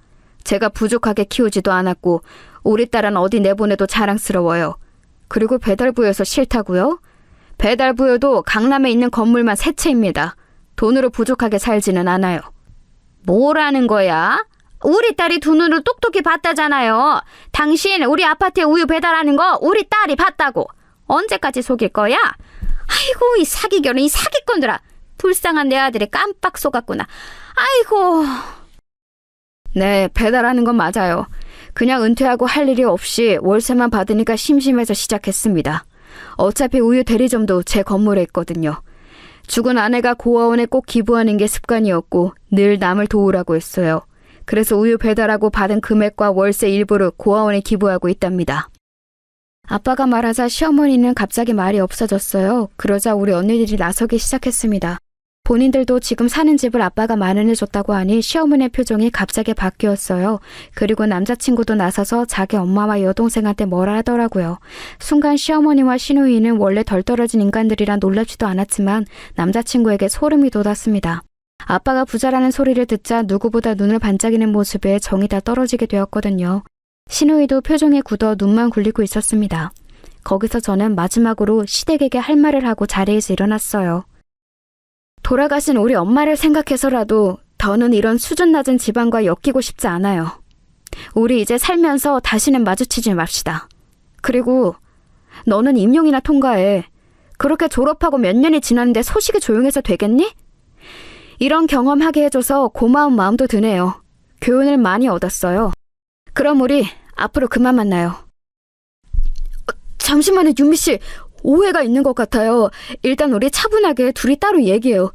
제가 부족하게 키우지도 않았고 우리 딸은 어디 내보내도 자랑스러워요. 그리고 배달부여서 싫다고요? 배달부여도 강남에 있는 건물만 세 채입니다. 돈으로 부족하게 살지는 않아요. 뭐라는 거야? 우리 딸이 두 눈을 똑똑히 봤다잖아요. 당신 우리 아파트에 우유 배달하는 거 우리 딸이 봤다고. 언제까지 속일 거야? 아이고, 이 사기견은 이 사기꾼들아. 불쌍한 내 아들이 깜빡 속았구나. 아이고. 네, 배달하는 건 맞아요. 그냥 은퇴하고 할 일이 없이 월세만 받으니까 심심해서 시작했습니다. 어차피 우유 대리점도 제 건물에 있거든요. 죽은 아내가 고아원에 꼭 기부하는 게 습관이었고 늘 남을 도우라고 했어요. 그래서 우유 배달하고 받은 금액과 월세 일부를 고아원에 기부하고 있답니다. 아빠가 말하자 시어머니는 갑자기 말이 없어졌어요. 그러자 우리 언니들이 나서기 시작했습니다. 본인들도 지금 사는 집을 아빠가 마련해줬다고 하니 시어머니의 표정이 갑자기 바뀌었어요. 그리고 남자친구도 나서서 자기 엄마와 여동생한테 뭐라 하더라고요. 순간 시어머니와 시누이는 원래 덜 떨어진 인간들이라 놀랍지도 않았지만 남자친구에게 소름이 돋았습니다. 아빠가 부자라는 소리를 듣자 누구보다 눈을 반짝이는 모습에 정이 다 떨어지게 되었거든요. 시누이도 표정이 굳어 눈만 굴리고 있었습니다. 거기서 저는 마지막으로 시댁에게 할 말을 하고 자리에서 일어났어요. 돌아가신 우리 엄마를 생각해서라도 더는 이런 수준 낮은 집안과 엮이고 싶지 않아요. 우리 이제 살면서 다시는 마주치지 맙시다. 그리고 너는 임용이나 통과해. 그렇게 졸업하고 몇 년이 지났는데 소식이 조용해서 되겠니? 이런 경험하게 해줘서 고마운 마음도 드네요. 교훈을 많이 얻었어요. 그럼 우리 앞으로 그만 만나요. 잠시만요, 유미씨. 오해가 있는 것 같아요. 일단 우리 차분하게 둘이 따로 얘기해요.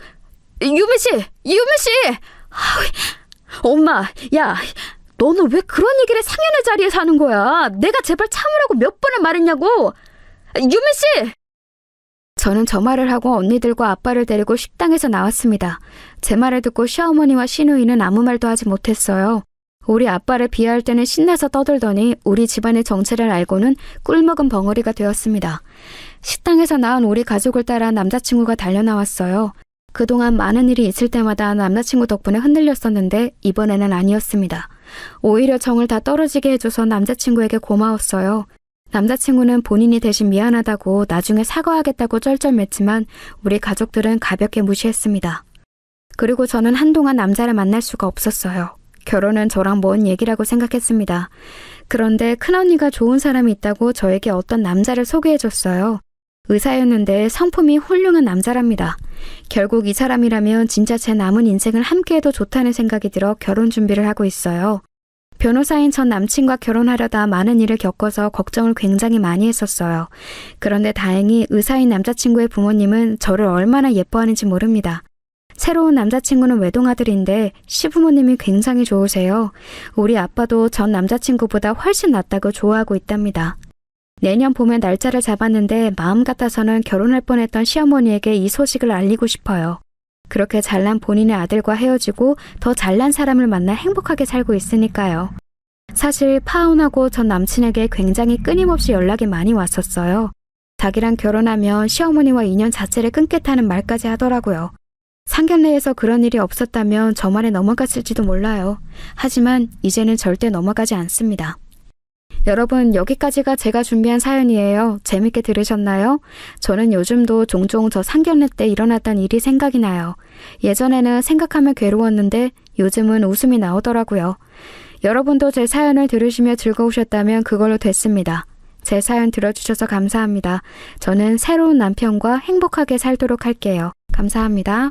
유미씨! 유미씨! 엄마, 야, 너는 왜 그런 얘기를 상연의 자리에서 하는 거야? 내가 제발 참으라고 몇 번을 말했냐고! 유미씨! 저는 저 말을 하고 언니들과 아빠를 데리고 식당에서 나왔습니다. 제 말을 듣고 시어머니와 시누이는 아무 말도 하지 못했어요. 우리 아빠를 비하할 때는 신나서 떠들더니 우리 집안의 정체를 알고는 꿀먹은 벙어리가 되었습니다. 식당에서 나온 우리 가족을 따라 남자친구가 달려나왔어요. 그동안 많은 일이 있을 때마다 남자친구 덕분에 흔들렸었는데 이번에는 아니었습니다. 오히려 정을 다 떨어지게 해줘서 남자친구에게 고마웠어요. 남자친구는 본인이 대신 미안하다고 나중에 사과하겠다고 쩔쩔맸지만 우리 가족들은 가볍게 무시했습니다. 그리고 저는 한동안 남자를 만날 수가 없었어요. 결혼은 저랑 먼 얘기라고 생각했습니다. 그런데 큰언니가 좋은 사람이 있다고 저에게 어떤 남자를 소개해줬어요. 의사였는데 성품이 훌륭한 남자랍니다. 결국 이 사람이라면 진짜 제 남은 인생을 함께해도 좋다는 생각이 들어 결혼 준비를 하고 있어요. 변호사인 전 남친과 결혼하려다 많은 일을 겪어서 걱정을 굉장히 많이 했었어요. 그런데 다행히 의사인 남자친구의 부모님은 저를 얼마나 예뻐하는지 모릅니다. 새로운 남자친구는 외동아들인데 시부모님이 굉장히 좋으세요. 우리 아빠도 전 남자친구보다 훨씬 낫다고 좋아하고 있답니다. 내년 봄에 날짜를 잡았는데 마음 같아서는 결혼할 뻔했던 시어머니에게 이 소식을 알리고 싶어요. 그렇게 잘난 본인의 아들과 헤어지고 더 잘난 사람을 만나 행복하게 살고 있으니까요. 사실 파혼하고 전 남친에게 굉장히 끊임없이 연락이 많이 왔었어요. 자기랑 결혼하면 시어머니와 인연 자체를 끊겠다는 말까지 하더라고요. 상견례에서 그런 일이 없었다면 저 말에 넘어갔을지도 몰라요. 하지만 이제는 절대 넘어가지 않습니다. 여러분, 여기까지가 제가 준비한 사연이에요. 재밌게 들으셨나요? 저는 요즘도 종종 저 상견례 때 일어났던 일이 생각이 나요. 예전에는 생각하면 괴로웠는데 요즘은 웃음이 나오더라고요. 여러분도 제 사연을 들으시며 즐거우셨다면 그걸로 됐습니다. 제 사연 들어주셔서 감사합니다. 저는 새로운 남편과 행복하게 살도록 할게요. 감사합니다.